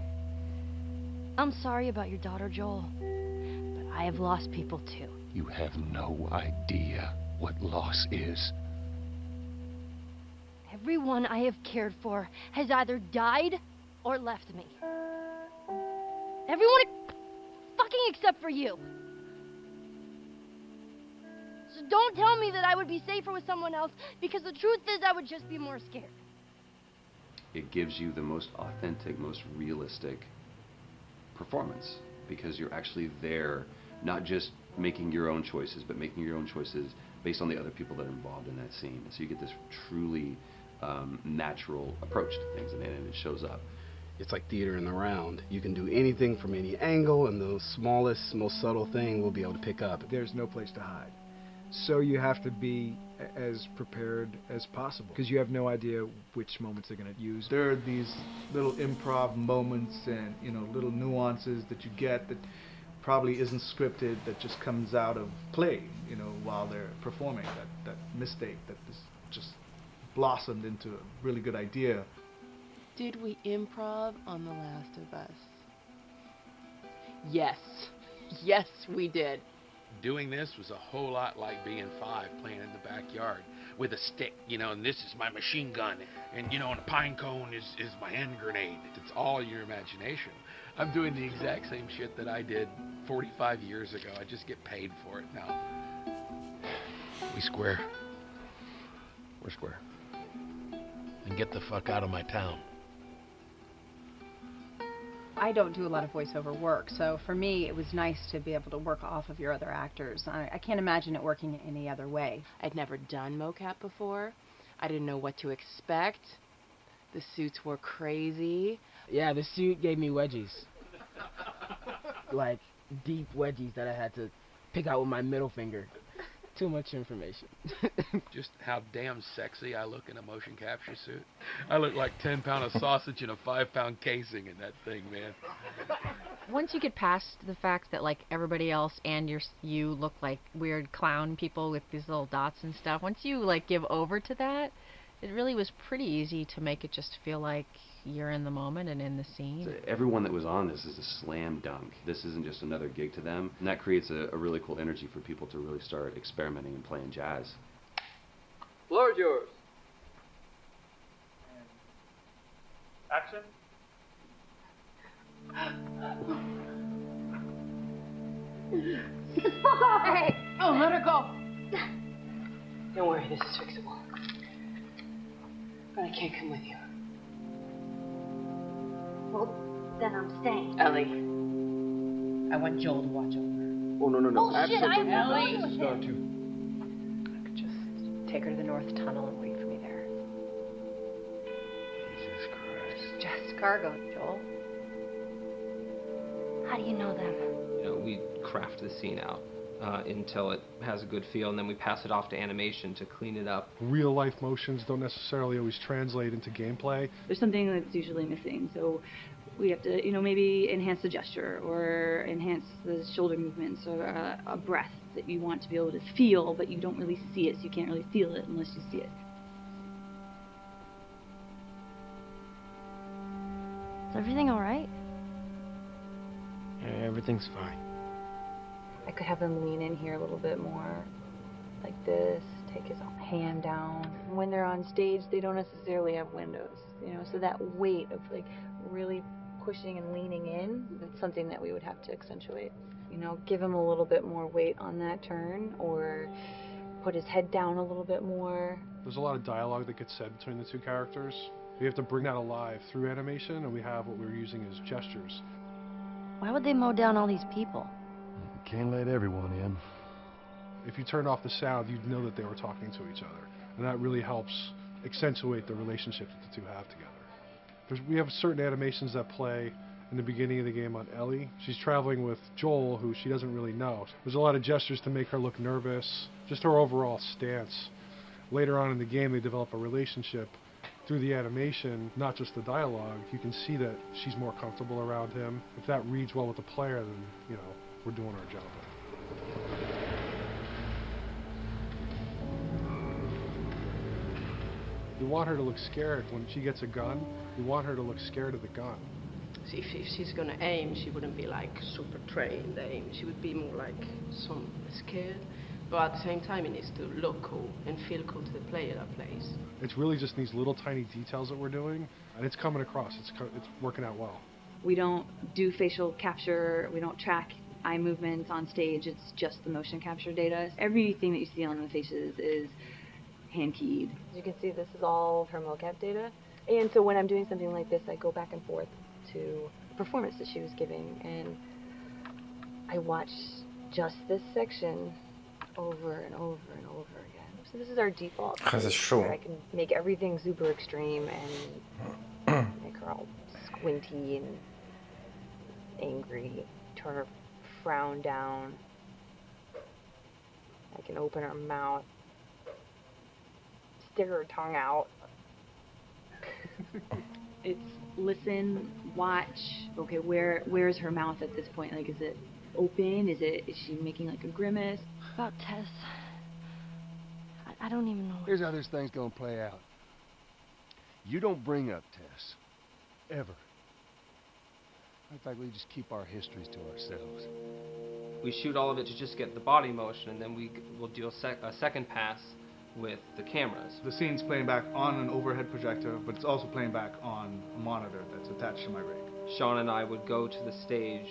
[SPEAKER 12] I'm sorry about your daughter, Joel, but I have lost people too.
[SPEAKER 16] You have no idea what loss is.
[SPEAKER 12] Everyone I have cared for has either died or left me. Everyone fucking except for you. So don't tell me that I would be safer with someone else, because the truth is I would just be more scared.
[SPEAKER 14] It gives you the most authentic, most realistic performance, because you're actually there, not just making your own choices, but making your own choices based on the other people that are involved in that scene. So you get this truly natural approach to things, and it shows up.
[SPEAKER 5] It's like theater in the round. You can do anything from any angle, and the smallest, most subtle thing we'll be able to pick up.
[SPEAKER 8] There's no place to hide. So you have to be as prepared as possible, because you have no idea which moments they're going to use. There are these little improv moments and little nuances that you get that probably isn't scripted, that just comes out of play, while they're performing. That mistake that is just blossomed into a really good idea.
[SPEAKER 6] Did we improv on The Last of Us? Yes. Yes, we did.
[SPEAKER 24] Doing this was a whole lot like being 5 playing in the backyard with a stick, you know, and this is my machine gun, and, you know, and a pine cone is my hand grenade. It's all your imagination. I'm doing the exact same shit that I did 45 years ago. I just get paid for it now. We square. We're square. And get the fuck out of my town.
[SPEAKER 15] I don't do a lot of voiceover work, so for me it was nice to be able to work off of your other actors. I can't imagine it working any other way.
[SPEAKER 6] I'd never done mocap before. I didn't know what to expect. The suits were crazy.
[SPEAKER 7] Yeah, the suit gave me wedgies. Like, deep wedgies that I had to pick out with my middle finger. Too much information.
[SPEAKER 24] Just how damn sexy I look in a motion capture suit. I look like 10-pound of sausage in a 5-pound casing in that thing, man.
[SPEAKER 15] Once you get past the fact that like everybody else and you look like weird clown people with these little dots and stuff, once you like give over to that, it really was pretty easy to make it just feel like you're in the moment and in the scene.
[SPEAKER 14] So everyone that was on this is a slam dunk. This isn't just another gig to them. And that creates a really cool energy for people to really start experimenting and playing jazz.
[SPEAKER 18] Floor is yours.
[SPEAKER 21] Action.
[SPEAKER 22] Hey!
[SPEAKER 6] Oh, let her go.
[SPEAKER 22] Don't worry, this is fixable. But I can't come with you. Well, then I'm staying.
[SPEAKER 15] Ellie, I want Joel to watch over.
[SPEAKER 16] Oh, no, no, no.
[SPEAKER 22] Oh, shit, I
[SPEAKER 15] Ellie.
[SPEAKER 22] will.
[SPEAKER 16] Start to.
[SPEAKER 15] I could just take her to the North Tunnel and wait for me there.
[SPEAKER 16] Jesus Christ.
[SPEAKER 15] Just cargo, Joel.
[SPEAKER 22] How do you know them?
[SPEAKER 2] You know, we craft the scene out until it has a good feel, and then we pass it off to animation to clean it up.
[SPEAKER 10] Real life motions don't necessarily always translate into gameplay.
[SPEAKER 17] There's something that's usually missing, so we have to, you know, maybe enhance the gesture or enhance the shoulder movements or a breath that you want to be able to feel, but you don't really see it, so you can't really feel it unless you see it.
[SPEAKER 22] Is everything all right?
[SPEAKER 7] Yeah, everything's fine.
[SPEAKER 15] I could have him lean in here a little bit more, like this, take his hand down. When they're on stage, they don't necessarily have windows, you know, so that weight of like really pushing and leaning in, that's something that we would have to accentuate. You know, give him a little bit more weight on that turn, or put his head down a little bit more.
[SPEAKER 10] There's a lot of dialogue that gets said between the two characters. We have to bring that alive through animation, and we have what we're using as gestures.
[SPEAKER 22] Why would they mow down all these people?
[SPEAKER 16] Can't let everyone in.
[SPEAKER 10] If you turned off the sound, you'd know that they were talking to each other. And that really helps accentuate the relationship that the two have together. We have certain animations that play in the beginning of the game on Ellie. She's traveling with Joel, who she doesn't really know. There's a lot of gestures to make her look nervous, just her overall stance. Later on in the game, they develop a relationship through the animation, not just the dialogue. You can see that she's more comfortable around him. If that reads well with the player, then, you know, we're doing our job. You want her to look scared when she gets a gun. You want her to look scared of the gun.
[SPEAKER 6] See, if she's gonna aim, she wouldn't be like super trained aim. She would be more like some scared. But at the same time, it needs to look cool and feel cool to the player that plays.
[SPEAKER 10] It's really just these little tiny details that we're doing, and it's coming across. It's working out well.
[SPEAKER 17] We don't do facial capture, we don't track eye movements on stage, it's just the motion capture data. Everything that you see on the faces is hand keyed.
[SPEAKER 15] As you can see, this is all of her mocap data. And so when I'm doing something like this, I go back and forth to the performance that she was giving, and I watch just this section over and over and over again. So this is our default.
[SPEAKER 1] That's chaud.
[SPEAKER 15] I can make everything super extreme and make her all squinty and angry, turn her frown down. I can open her mouth, stick her tongue out.
[SPEAKER 17] It's listen, watch. Okay, where's her mouth at this point? Like, is it open? Is she making like a grimace?
[SPEAKER 22] About Tess. I don't even know.
[SPEAKER 16] Here's how this thing's gonna play out. You don't bring up Tess.
[SPEAKER 4] ever. In fact, we just keep our histories to ourselves.
[SPEAKER 2] We shoot all of it to just get the body motion, and then we'll do a second pass with the cameras.
[SPEAKER 9] The scene's playing back on an overhead projector, but it's also playing back on a monitor that's attached to my rig.
[SPEAKER 2] Sean and I would go to the stage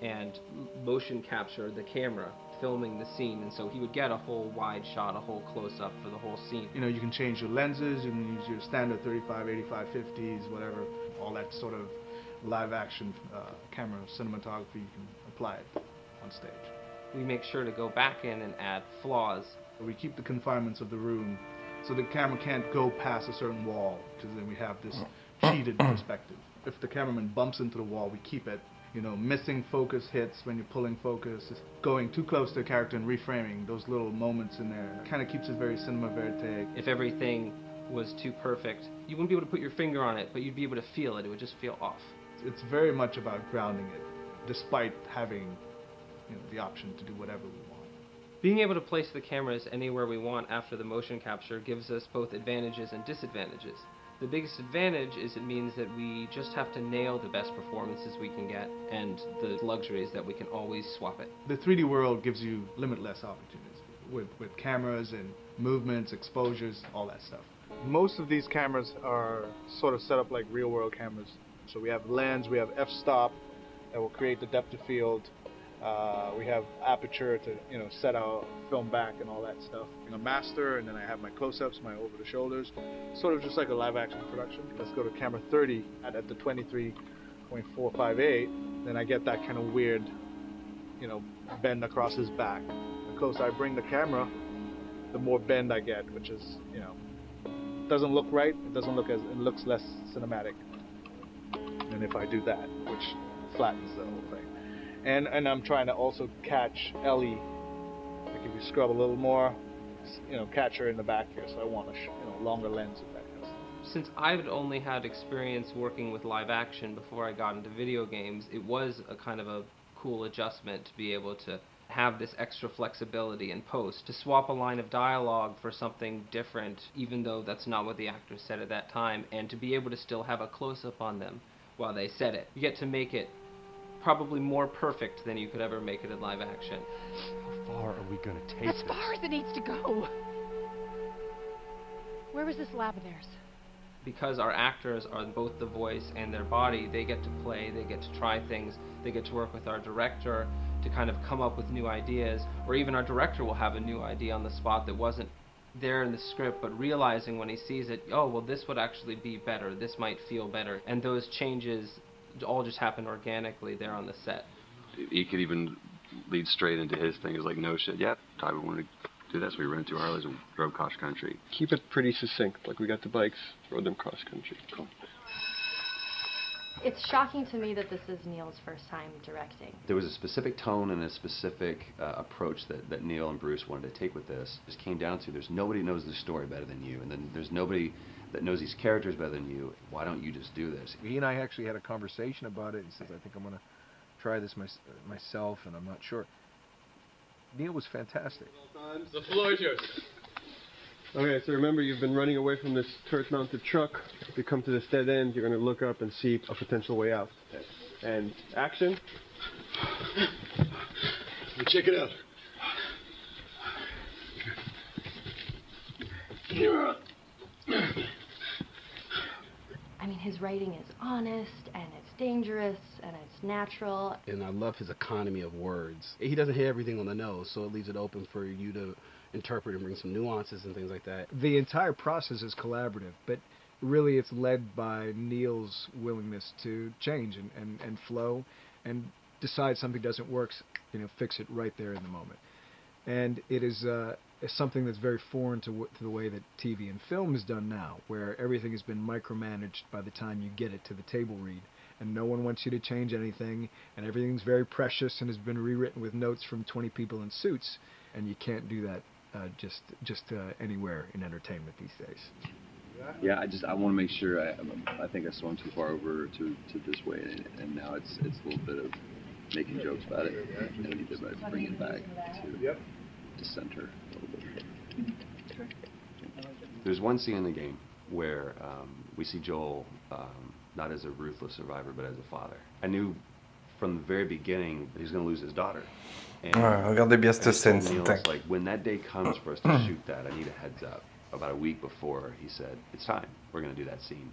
[SPEAKER 2] and motion capture the camera filming the scene, and so he would get a whole wide shot, a whole close-up for the whole scene.
[SPEAKER 9] You know, you can change your lenses, you can use your standard 35, 85, 50s, whatever, all that sort of live action camera cinematography, you can apply it on stage.
[SPEAKER 2] We make sure to go back in and add flaws.
[SPEAKER 9] We keep the confinements of the room so the camera can't go past a certain wall, because then we have this cheated perspective. If the cameraman bumps into the wall, we keep it. You know, missing focus hits when you're pulling focus, going too close to a character and reframing, those little moments in there kind of keeps it very cinema verite.
[SPEAKER 2] If everything was too perfect, you wouldn't be able to put your finger on it, but you'd be able to feel it. It would just feel off.
[SPEAKER 9] It's very much about grounding it, despite having, you know, the option to do whatever we want.
[SPEAKER 2] Being able to place the cameras anywhere we want after the motion capture gives us both advantages and disadvantages. The biggest advantage is it means that we just have to nail the best performances we can get, and the luxury is that we can always swap it.
[SPEAKER 9] The 3D world gives you limitless opportunities with cameras and movements, exposures, all that stuff. Most of these cameras are sort of set up like real world cameras. So we have lens, we have f-stop that will create the depth of field. We have aperture to, you know, set our film back and all that stuff. A master, and then I have my close-ups, my over-the-shoulders, sort of just like a live-action production. Let's go to camera 30 at the 23.458. Then I get that kind of weird, you know, bend across his back. The closer I bring the camera, the more bend I get, which is, you know, doesn't look right. It doesn't look it looks less cinematic than if I do that, which flattens the whole thing. And I'm trying to also catch Ellie. Like if you scrub a little more, you know, catch her in the back here. So I want a longer lens of that kind of stuff.
[SPEAKER 2] Since I've only had experience working with live action before I got into video games, it was a kind of a cool adjustment to be able to have this extra flexibility in post, to swap a line of dialogue for something different, even though that's not what the actors said at that time, and to be able to still have a close-up on them while they said it. You get to make it probably more perfect than you could ever make it in live action.
[SPEAKER 4] How far are we going to take this?
[SPEAKER 13] As far as it needs to go. Where was this lab of theirs?
[SPEAKER 2] Because our actors are both the voice and their body, they get to play, they get to try things, they get to work with our director to kind of come up with new ideas, or even our director will have a new idea on the spot that wasn't there in the script, but realizing when he sees it, oh, well, this would actually be better, this might feel better, and those changes all just happen organically there on the set.
[SPEAKER 14] He could even lead straight into his thing. It's like, no shit, yep, Ty, we want to do this. We rented 2 Harleys and drove cross country.
[SPEAKER 11] Keep it pretty succinct, like we got the bikes, rode them cross country. Cool.
[SPEAKER 12] It's shocking to me that this is Neil's first time directing.
[SPEAKER 14] There was a specific tone and a specific approach that Neil and Bruce wanted to take with this. It just came down to there's nobody knows the story better than you, and then there's nobody that knows these characters better than you. Why don't you just do this?
[SPEAKER 8] He and I actually had a conversation about it. He says, I think I'm going to try this myself, and I'm not sure. Neil was fantastic.
[SPEAKER 19] The floor is yours.
[SPEAKER 11] Okay, so remember, you've been running away from this turret-mounted truck. If you come to this dead end, you're going to look up and see a potential way out. And action.
[SPEAKER 19] Check it out.
[SPEAKER 12] I mean, his writing is honest, and it's dangerous, and it's natural.
[SPEAKER 5] And I love his economy of words. He doesn't hit everything on the nose, so it leaves it open for you to interpret and bring some nuances and things like that.
[SPEAKER 20] The entire process is collaborative, but really it's led by Neil's willingness to change and flow and decide something doesn't work, you know, fix it right there in the moment. And it is something that's very foreign to the way that TV and film is done now, where everything has been micromanaged by the time you get it to the table read, and no one wants you to change anything, and everything's very precious and has been rewritten with notes from 20 people in suits, and you can't do that just anywhere in entertainment these days.
[SPEAKER 14] Yeah, I want to make sure. I think I swung too far over to this way, and now it's a little bit of making jokes about it. And I need to bring it back to center a little bit. There's one scene in the game where we see Joel not as a ruthless survivor, but as a father. I knew from the very beginning that he was going to lose his daughter. And
[SPEAKER 1] regardez bien cette scène, c'est
[SPEAKER 14] Neil, like, when that day comes for us to shoot that, I need a heads up. About a week before, he said, it's time. We're going to do that scene.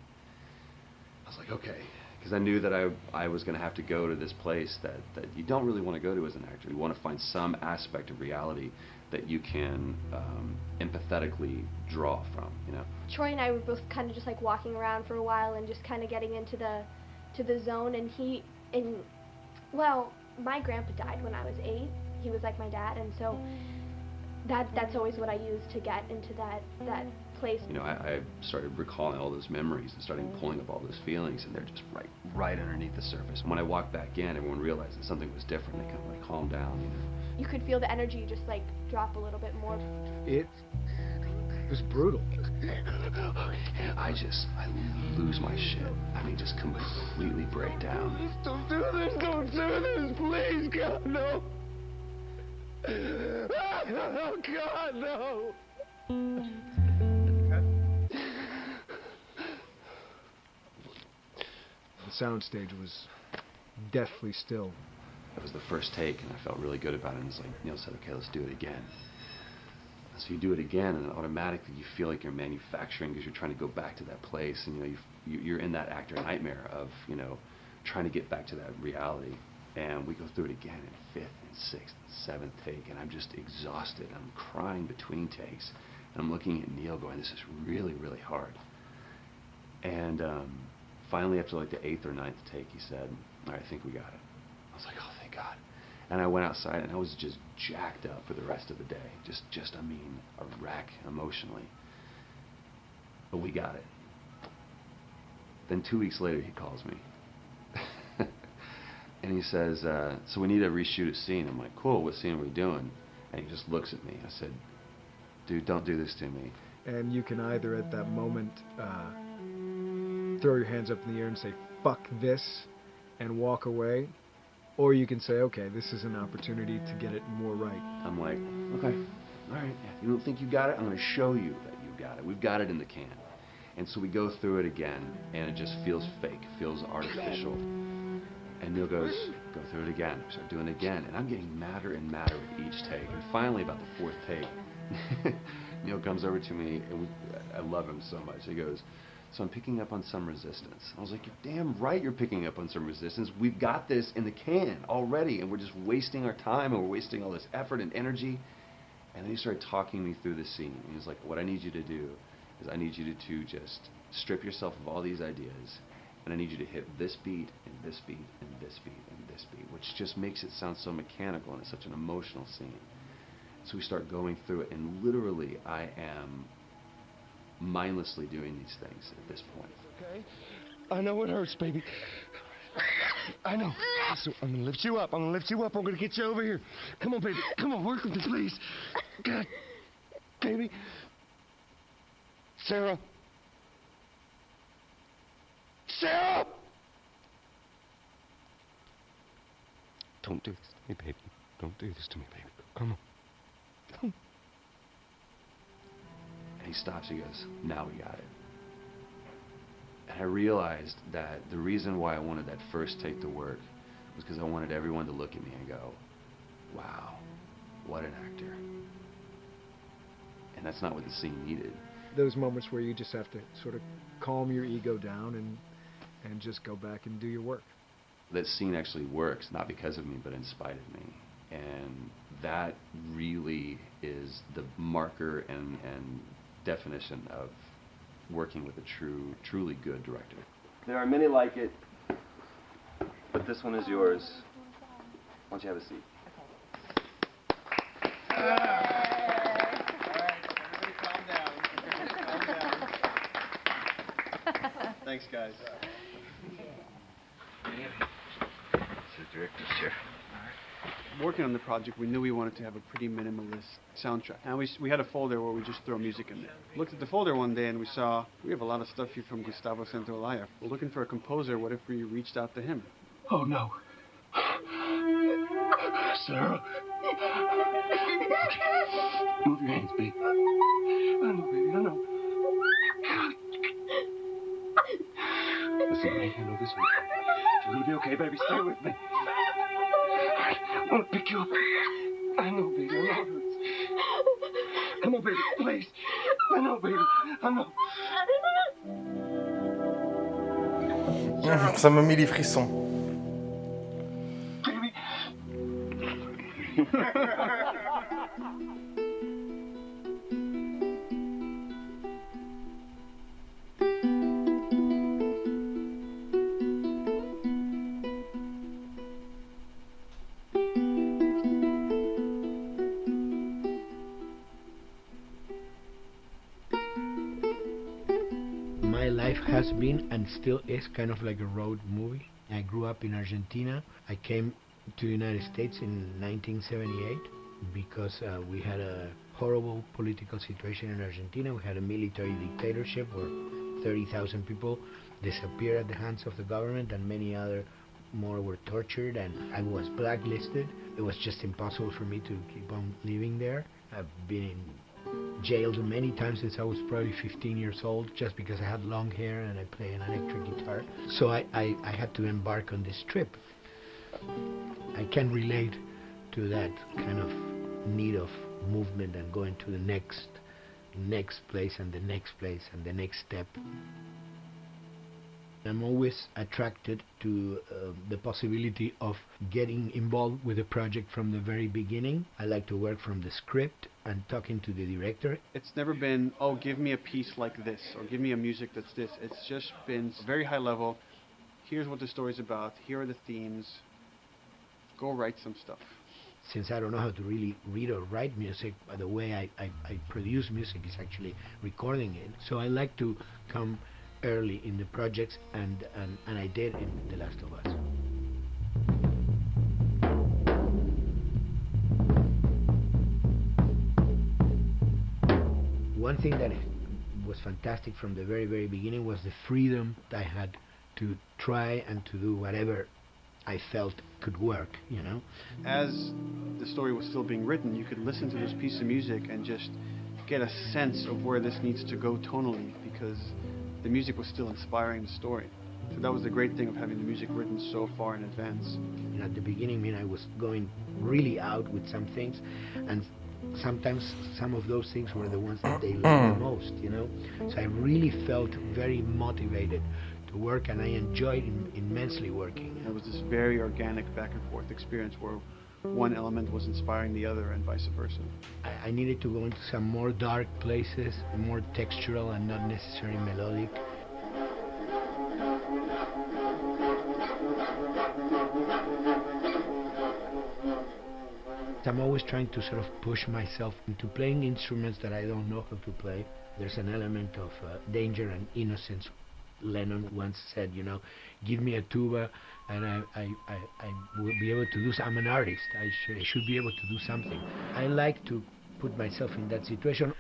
[SPEAKER 14] I was like, okay. Because I knew that I was going to have to go to this place that you don't really want to go to as an actor. You want to find some aspect of reality that you can empathetically draw from, you know?
[SPEAKER 3] Troy and I were both kind of just like walking around for a while and just kind of getting into the zone, and well, my grandpa died when I was 8. He was like my dad, and so that's always what I use to get into that place.
[SPEAKER 14] You know, I started recalling all those memories and starting pulling up all those feelings, and they're just right underneath the surface. When I walked back in, everyone realized that something was different. They kind of like calmed down, you know.
[SPEAKER 3] You could feel the energy just like drop a little bit more.
[SPEAKER 20] It was brutal.
[SPEAKER 14] I lose my shit. I mean, just completely break down.
[SPEAKER 16] Don't do this, please, God, no. Oh, God, no.
[SPEAKER 20] The soundstage was deathly still.
[SPEAKER 14] That was the first take, and I felt really good about it. And it's like Neil said, okay, let's do it again. So you do it again, and automatically you feel like you're manufacturing because you're trying to go back to that place, and you know you're in that actor nightmare of, you know, trying to get back to that reality. And we go through it again in 5th and 6th and 7th take, and I'm just exhausted. I'm crying between takes, and I'm looking at Neil going, this is really, really hard. And finally, after like the 8th or 9th take, he said, all right, I think we got it. I was like, oh, thank God. And I went outside, and I was just jacked up for the rest of the day. I mean, a wreck emotionally. But we got it. Then 2 weeks later, he calls me. And he says, so we need to reshoot a scene. I'm like, cool, what scene are we doing? And he just looks at me. I said, dude, don't do this to me.
[SPEAKER 20] And you can either at that moment throw your hands up in the air and say, fuck this, and walk away. Or you can say, okay, this is an opportunity to get it more right.
[SPEAKER 14] I'm like, okay, all right. You don't think you got it? I'm going to show you that you got it. We've got it in the can. And so we go through it again, and it just feels fake, feels artificial. And Neil goes, go through it again. We start doing it again. And I'm getting madder and madder with each take. And finally, about the 4th take, Neil comes over to me, and I love him so much. He goes, so I'm picking up on some resistance. I was like, you're damn right you're picking up on some resistance. We've got this in the can already, and we're just wasting our time, and we're wasting all this effort and energy. And then he started talking me through the scene. He was like, what I need you to do is I need you to just strip yourself of all these ideas, and I need you to hit this beat, and this beat, and this beat, and this beat, which just makes it sound so mechanical, and it's such an emotional scene. So we start going through it, and literally I am mindlessly doing these things at this point.
[SPEAKER 16] Okay? I know it hurts, baby. I know. So I'm going to lift you up. I'm going to get you over here. Come on, baby. Come on, work with me, please. God. Baby. Sarah. Sarah! Don't do this to me, baby. Don't do this to me, baby. Come on. Come on.
[SPEAKER 14] And he stops, he goes, now we got it. And I realized that the reason why I wanted that first take to work was because I wanted everyone to look at me and go, wow, what an actor. And that's not what the scene needed.
[SPEAKER 20] Those moments where you just have to sort of calm your ego down and just go back and do your work.
[SPEAKER 14] That scene actually works, not because of me, but in spite of me. And that really is the marker and definition of working with a truly good director.
[SPEAKER 18] There are many like it, but this one is yours. Why don't you have a seat?
[SPEAKER 11] Thanks, guys.
[SPEAKER 18] The director's chair.
[SPEAKER 11] Working on the project, we knew we wanted to have a pretty minimalist soundtrack. And we had a folder where we just throw music in there. Looked at the folder one day and we saw, we have a lot of stuff here from Gustavo Santaolalla. We're looking for a composer. What if we reached out to him?
[SPEAKER 16] Oh, no. Sarah. Move your hands, baby. I know, baby, I know. Listen, baby, I know this hurts. You're gonna be okay, baby. Stay with me. I'm gonna pick you up. I know, baby. I know it hurts. Come on, baby, please. I know, baby. I know.
[SPEAKER 1] Ça m'a mis les frissons.
[SPEAKER 7] My life has been and still is kind of like a road movie. I grew up in Argentina. I came to the United States in 1978 because we had a horrible political situation in Argentina. We had a military dictatorship where 30,000 people disappeared at the hands of the government and many other more were tortured, and I was blacklisted. It was just impossible for me to keep on living there. I've been jailed many times since I was probably 15 years old just because I had long hair and I play an electric guitar. So I had to embark on this trip. I can relate to that kind of need of movement and going to the next place and the next place and the next step. I'm always attracted to the possibility of getting involved with a project from the very beginning. I like to work from the script and talking to the director.
[SPEAKER 11] It's never been, oh, give me a piece like this, or give me a music that's this. It's just been very high level. Here's what the story's about. Here are the themes. Go write some stuff.
[SPEAKER 7] Since I don't know how to really read or write music, the way I produce music is actually recording it. So I like to come early in the projects, and I did in The Last of Us. One thing that was fantastic from the very, very beginning was the freedom I had to try and to do whatever I felt could work, you know.
[SPEAKER 11] As the story was still being written, you could listen to this piece of music and just get a sense of where this needs to go tonally, because the music was still inspiring the story. So that was the great thing of having the music written so far in advance.
[SPEAKER 7] You know, at the beginning, I was going really out with some things, and sometimes some of those things were the ones that they loved the most, you know. So I really felt very motivated to work, and I enjoyed immensely working.
[SPEAKER 11] It was this very organic back and forth experience where one element was inspiring the other and vice versa.
[SPEAKER 7] I needed to go into some more dark places, more textural and not necessarily melodic. I'm always trying to sort of push myself into playing instruments that I don't know how to play. There's an element of danger and innocence. Lennon once said, you know, give me a tuba and I will be able to do I'm an artist. I should be able to do something. I like to put myself in that situation.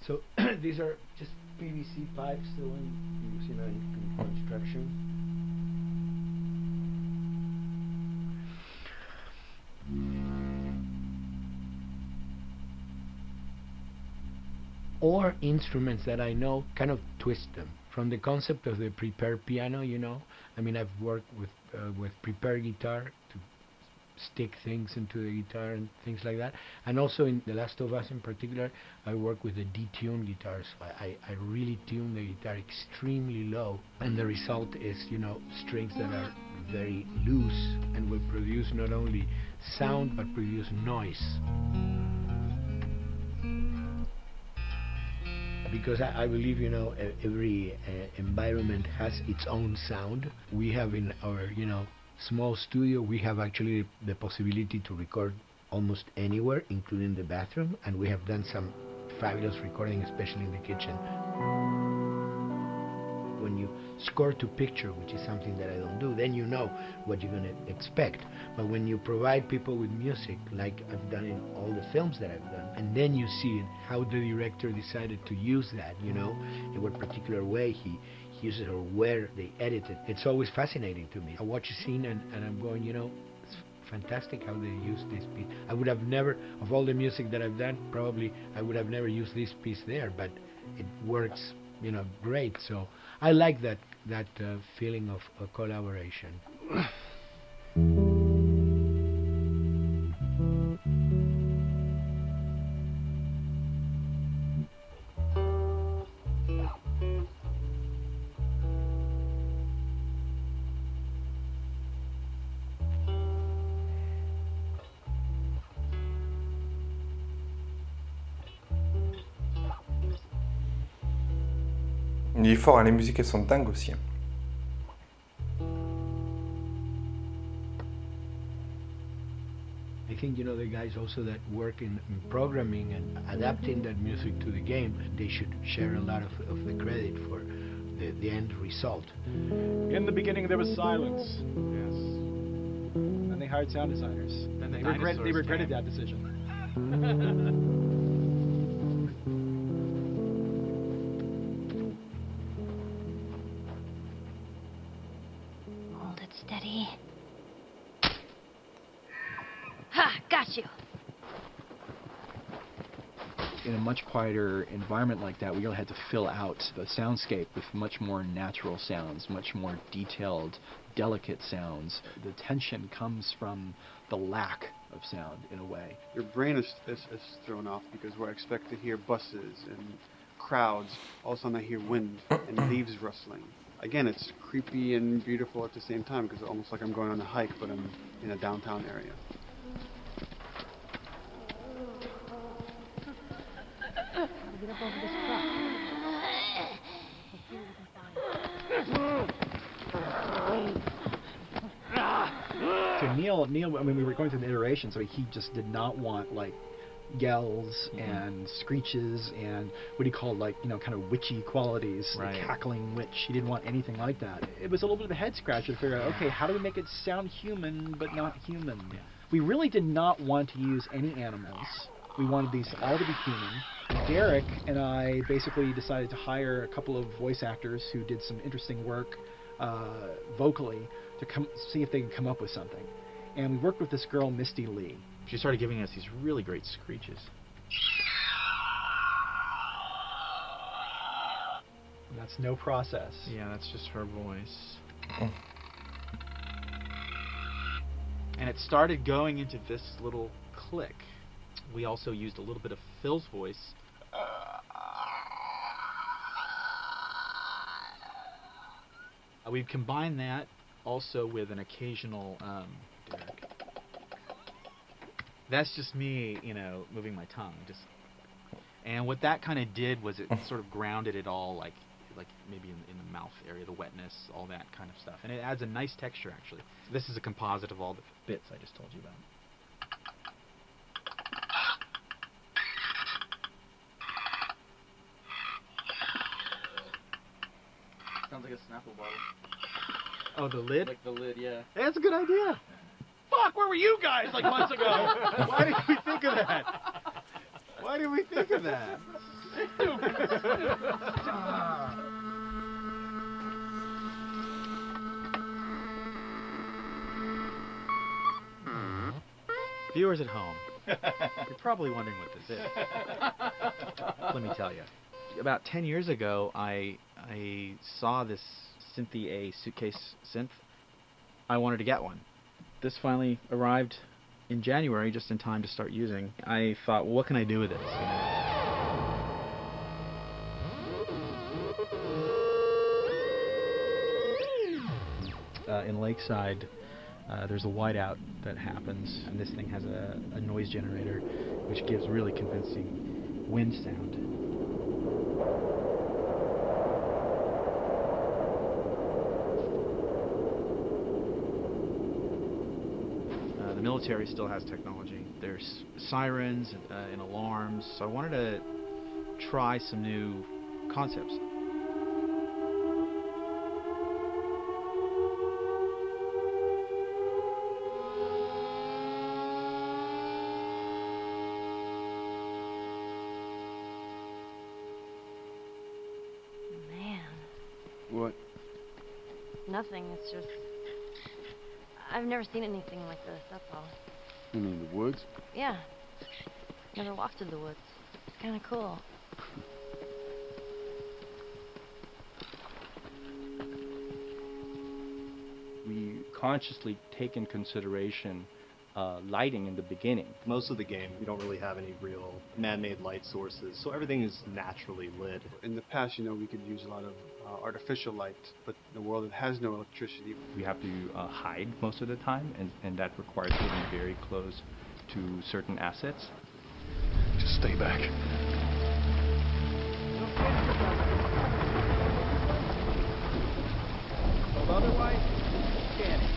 [SPEAKER 7] So these are just PVC pipes still in construction. Or instruments that I know, kind of twist them. From the concept of the prepared piano, you know, I mean, I've worked with prepared guitar to stick things into the guitar and things like that. And also in The Last of Us in particular, I work with a detuned guitar. So I really tune the guitar extremely low. And the result is, you know, strings that are very loose and will produce not only sound, but produce noise. Because I believe, you know, every environment has its own sound. We have in our, you know, small studio, we have actually the possibility to record almost anywhere, including the bathroom, and we have done some fabulous recording, especially in the kitchen. When you score to picture, which is something that I don't do, then you know what you're going to expect. But when you provide people with music, like I've done in all the films that I've done, and then you see it, how the director decided to use that, you know, in what particular way he uses it or where they edit it. It's always fascinating to me. I watch a scene and I'm going, you know, it's fantastic how they use this piece. I would have never, of all the music that I've done, probably I would have never used this piece there, but it works, you know, great. So I like that feeling of collaboration.
[SPEAKER 1] Il est fort, hein, les musiques elles sont dingues aussi.
[SPEAKER 7] I think, you know, the guys also that work in programming and adapting that music to the game, they should share a lot of the credit for the end result.
[SPEAKER 6] In the beginning there was silence. Yes. Then they hired sound designers. Then they regretted that decision.
[SPEAKER 22] Hold it steady. Ha! Got you!
[SPEAKER 8] In a much quieter environment like that, we really had to fill out the soundscape with much more natural sounds, much more detailed, delicate sounds. The tension comes from the lack of sound, in a way.
[SPEAKER 11] Your brain is thrown off because we're expected to hear buses and crowds. All of a sudden I hear wind and leaves rustling. Again, it's creepy and beautiful at the same time because it's almost like I'm going on a hike, but I'm in a downtown area.
[SPEAKER 13] Get up over this truck.
[SPEAKER 6] So Neil, I mean, we were going through the iterations, so he just did not want, like, yells and screeches and what he called, like, you know, kind of witchy qualities, like cackling witch. He didn't want anything like that. It was a little bit of a head scratcher to figure out, okay, how do we make it sound human but not human? Yeah. We really did not want to use any animals. We wanted these all to be human. Derek and I basically decided to hire a couple of voice actors who did some interesting work vocally to see if they could come up with something. And we worked with this girl, Misty Lee.
[SPEAKER 21] She started giving us these really great screeches.
[SPEAKER 6] And that's no process.
[SPEAKER 21] Yeah, that's just her voice. And it started going into this little click. We also used a little bit of Phil's voice. We've combined that also with an occasional Derek. That's just me, you know, moving my tongue. And what that kind of did was it sort of grounded it all, like maybe in the mouth area, the wetness, all that kind of stuff. And it adds a nice texture, actually. This is a composite of all the bits I just told you about.
[SPEAKER 18] Sounds like a Snapple bottle.
[SPEAKER 21] Oh, the lid?
[SPEAKER 18] Like the lid, yeah.
[SPEAKER 21] Hey, that's a good idea. Fuck, where were you guys like months ago? Why didn't we think of that? Why didn't we think of that? Viewers at home, you're probably wondering what this is. Let me tell you. About 10 years ago, I saw this Synthie A suitcase synth. I wanted to get one. This finally arrived in January, just in time to start using. I thought, well, what can I do with this? In Lakeside, there's a whiteout that happens, and this thing has a noise generator, which gives really convincing wind sound. The military still has technology. There's sirens and alarms, so I wanted to try some new concepts.
[SPEAKER 12] Man.
[SPEAKER 11] What?
[SPEAKER 12] Nothing, it's just... I've never seen anything like this, that's all.
[SPEAKER 11] You mean the woods?
[SPEAKER 12] Yeah. Never walked in the woods. It's kind of cool.
[SPEAKER 10] We consciously take in consideration lighting in the beginning.
[SPEAKER 15] Most of the game, we don't really have any real man-made light sources, so everything is naturally lit.
[SPEAKER 11] In the past, you know, we could use a lot of artificial light, but in a world that has no electricity,
[SPEAKER 10] We have to hide most of the time, and that requires getting very close to certain assets.
[SPEAKER 16] Just stay back.
[SPEAKER 10] Otherwise, scanning.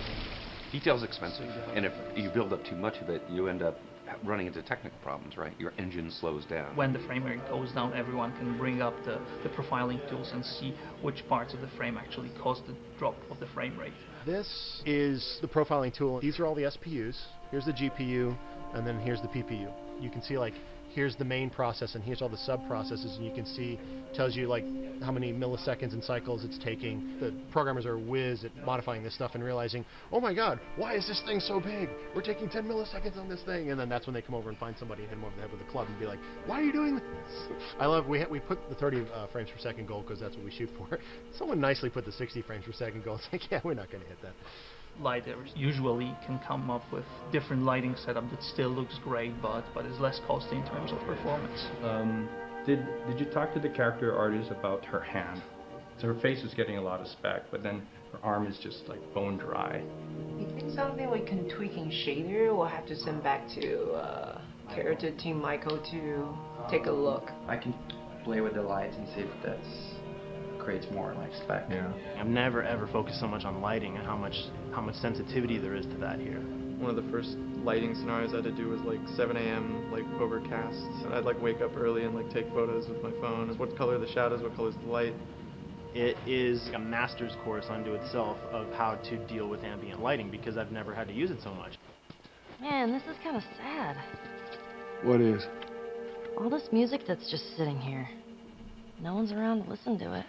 [SPEAKER 14] Detail's expensive, and if you build up too much of it, you end up running into technical problems, right? Your engine slows down.
[SPEAKER 23] When the frame rate goes down, everyone can bring up the profiling tools and see which parts of the frame actually cause the drop of the frame rate.
[SPEAKER 24] This is the profiling tool. These are all the SPUs. Here's the GPU, and then here's the PPU. You can see, like, here's the main process, and here's all the sub-processes, and you can see, tells you, like, how many milliseconds and cycles it's taking. The programmers are whiz at modifying this stuff and realizing, oh my god, why is this thing so big? We're taking 10 milliseconds on this thing, and then that's when they come over and find somebody and hit them over the head with a club and be like, why are you doing this? I love, we put the 30 frames per second goal because that's what we shoot for. Someone nicely put the 60 frames per second goal. It's like, yeah, we're not going to hit that.
[SPEAKER 23] Lighters usually can come up with different lighting setup that still looks great, but is less costly in terms of performance.
[SPEAKER 10] Did you talk to the character artist about her hand? So her face is getting a lot of spec, but then her arm is just like bone dry.
[SPEAKER 25] You think something we can tweak in shader? We'll have to send back to character team Michael to take a look.
[SPEAKER 26] I can play with the lights and see if that's creates more like spec.
[SPEAKER 15] Yeah. I've never ever focused so much on lighting and how much sensitivity there is to that here.
[SPEAKER 27] One of the first lighting scenarios I had to do was like 7 a.m. like overcast. And I'd like wake up early and like take photos with my phone. What color are the shadows? What color is the light?
[SPEAKER 15] It is a master's course unto itself of how to deal with ambient lighting because I've never had to use it so much.
[SPEAKER 12] Man, this is kind of sad.
[SPEAKER 11] What is?
[SPEAKER 12] All this music that's just sitting here. No one's around to listen to it.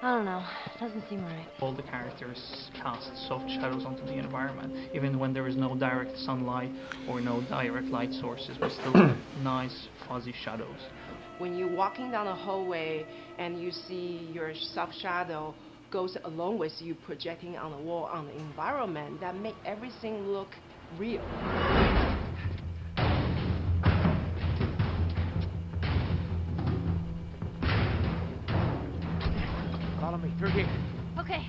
[SPEAKER 12] I don't know. It doesn't seem right.
[SPEAKER 23] All the characters cast soft shadows onto the environment. Even when there is no direct sunlight or no direct light sources, we still have nice fuzzy shadows.
[SPEAKER 25] When you're walking down a hallway and you see your soft shadow goes along with you projecting on the wall on the environment, that make everything look real.
[SPEAKER 15] Follow me through here.
[SPEAKER 12] Okay.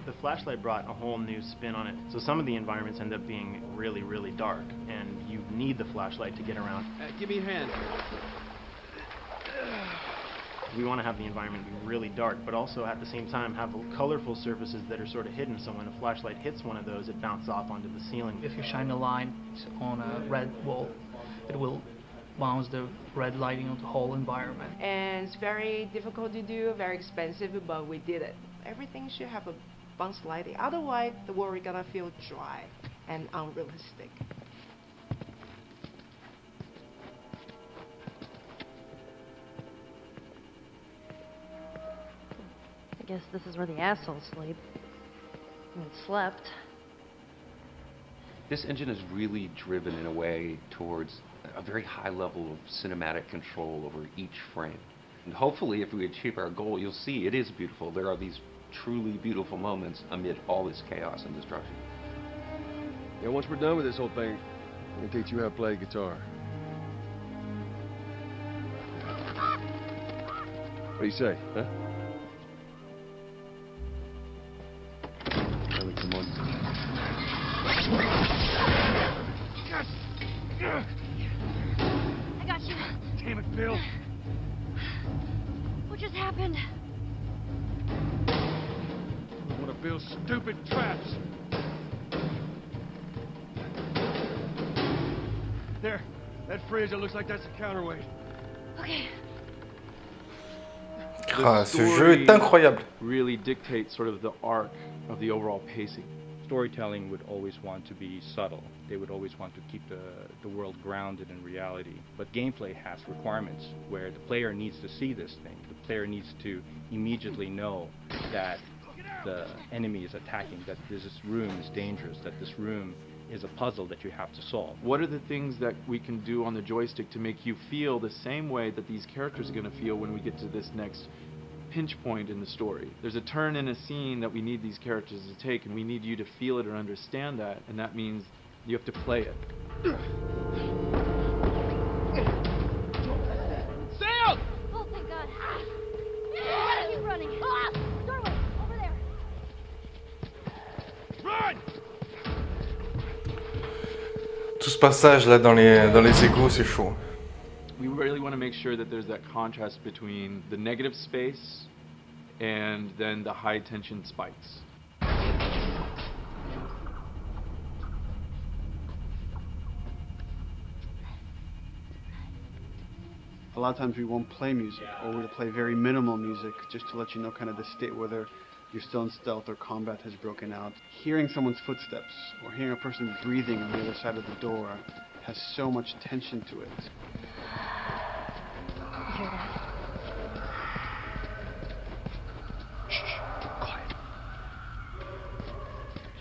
[SPEAKER 15] The flashlight brought a whole new spin on it. So some of the environments end up being really, really dark, and you need the flashlight to get around.
[SPEAKER 5] Give me your hand.
[SPEAKER 15] We want to have the environment be really dark, but also at the same time have colorful surfaces that are sort of hidden, so when a flashlight hits one of those, it bounces off onto the ceiling.
[SPEAKER 23] If you shine a light on a red wall, it will bounce the red lighting on the whole environment.
[SPEAKER 25] And it's very difficult to do, very expensive, but we did it. Everything should have a bounce lighting, otherwise the world is gonna feel dry and unrealistic.
[SPEAKER 12] I guess this is where the assholes sleep. I mean, slept.
[SPEAKER 14] This engine is really driven in a way towards a very high level of cinematic control over each frame. And hopefully, if we achieve our goal, you'll see it is beautiful. There are these truly beautiful moments amid all this chaos and destruction.
[SPEAKER 28] Yeah, once we're done with this whole thing, I'm gonna teach you how to play guitar. What do you say, huh? Come on.
[SPEAKER 12] I got you.
[SPEAKER 16] Damn it, Bill.
[SPEAKER 12] What just happened?
[SPEAKER 16] One of Bill's stupid traps. There, that fridge, it looks like that's a counterweight.
[SPEAKER 12] Okay.
[SPEAKER 1] Ah, ce jeu est incroyable.
[SPEAKER 10] Really dictates sort of the arc of the overall pacing. Storytelling would always want to be subtle. They would always want to keep the world grounded in reality. But gameplay has requirements where the player needs to see this thing. The player needs to immediately know that the enemy is attacking, that this room is dangerous, that this room is a puzzle that you have to solve.
[SPEAKER 2] What are the things that we can do on the joystick to make you feel the same way that these characters are going to feel when we get to this next pinch point in the story? There's a turn in a scene that we need these characters to take, and we need you to feel it or understand that, and that means you have to play it.
[SPEAKER 22] Sam! Oh, thank God. Why are you running? Ah! Doorway, over there.
[SPEAKER 2] Run!
[SPEAKER 1] Tout ce passage là dans les égouts, c'est chaud.
[SPEAKER 2] We really want to make sure that there's that contrast between the negative space and then the high tension spikes.
[SPEAKER 11] A lot of times we won't play music, or we'll play very minimal music just to let you know kind of the state, whether you're still in stealth or combat has broken out. Hearing someone's footsteps or hearing a person breathing on the other side of the door has so much tension to it.
[SPEAKER 22] You hear that?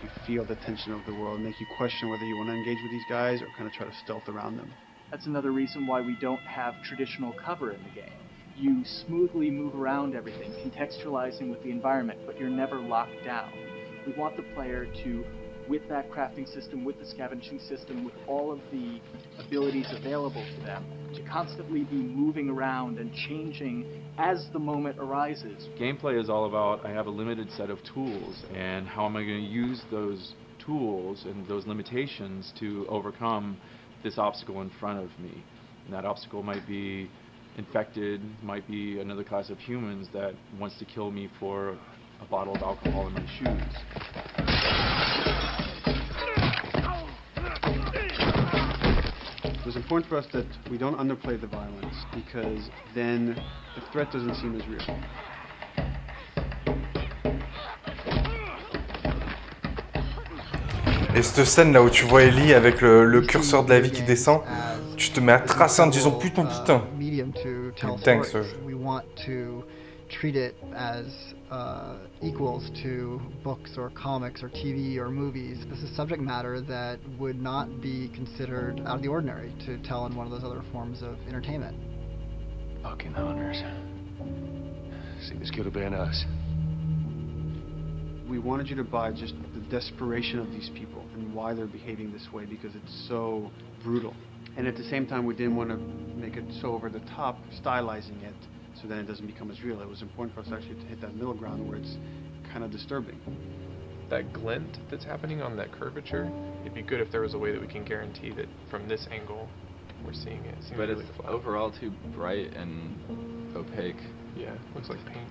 [SPEAKER 11] You feel the tension of the world, make you question whether you want to engage with these guys or kind of try to stealth around them.
[SPEAKER 3] That's another reason why we don't have traditional cover in the game. You smoothly move around everything, contextualizing with the environment, but you're never locked down. We want the player to, with that crafting system, with the scavenging system, with all of the abilities available to them, to constantly be moving around and changing as the moment arises.
[SPEAKER 2] Gameplay is all about, I have a limited set of tools, and how am I going to use those tools and those limitations to overcome this obstacle in front of me. And that obstacle might be infected, might be another class of humans that wants to kill me for a bottle of alcohol in my shoes.
[SPEAKER 11] It was important for us that we don't underplay the violence, because then the threat doesn't seem as real.
[SPEAKER 1] Et cette scène là où tu vois Ellie avec le curseur de la vie qui descend, tu te mets à tracer en disant putain.
[SPEAKER 6] Medium to tell
[SPEAKER 1] Dingue,
[SPEAKER 6] stories. We want to treat it as equals to books or comics or TV or movies. This is subject matter that would not be considered out of the ordinary to tell in one of those other forms of entertainment.
[SPEAKER 28] Fucking hunters. See, this could have been us.
[SPEAKER 11] We wanted you to buy just the desperation of these people and why they're behaving this way, because it's so brutal. And at the same time, we didn't want to make it so over the top, stylizing it, so then it doesn't become as real. It was important for us actually to hit that middle ground where it's kind of disturbing.
[SPEAKER 4] That glint that's happening on that curvature, it'd be good if there was a way that we can guarantee that from this angle we're seeing it.
[SPEAKER 26] But
[SPEAKER 4] really
[SPEAKER 26] it's
[SPEAKER 4] flat.
[SPEAKER 26] overall too bright and opaque.
[SPEAKER 4] Yeah, looks like paint.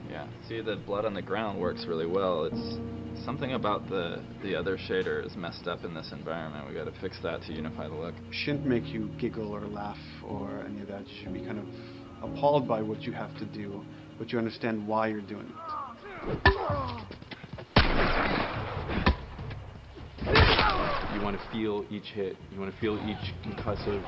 [SPEAKER 26] Yeah, see, the blood on the ground works really well. It's something about the other shader is messed up in this environment. We got to fix that to unify the look.
[SPEAKER 11] Shouldn't make you giggle or laugh or any of that. You should be kind of appalled by what you have to do, but you understand why you're doing it.
[SPEAKER 2] You want to feel each hit. You want to feel each concussive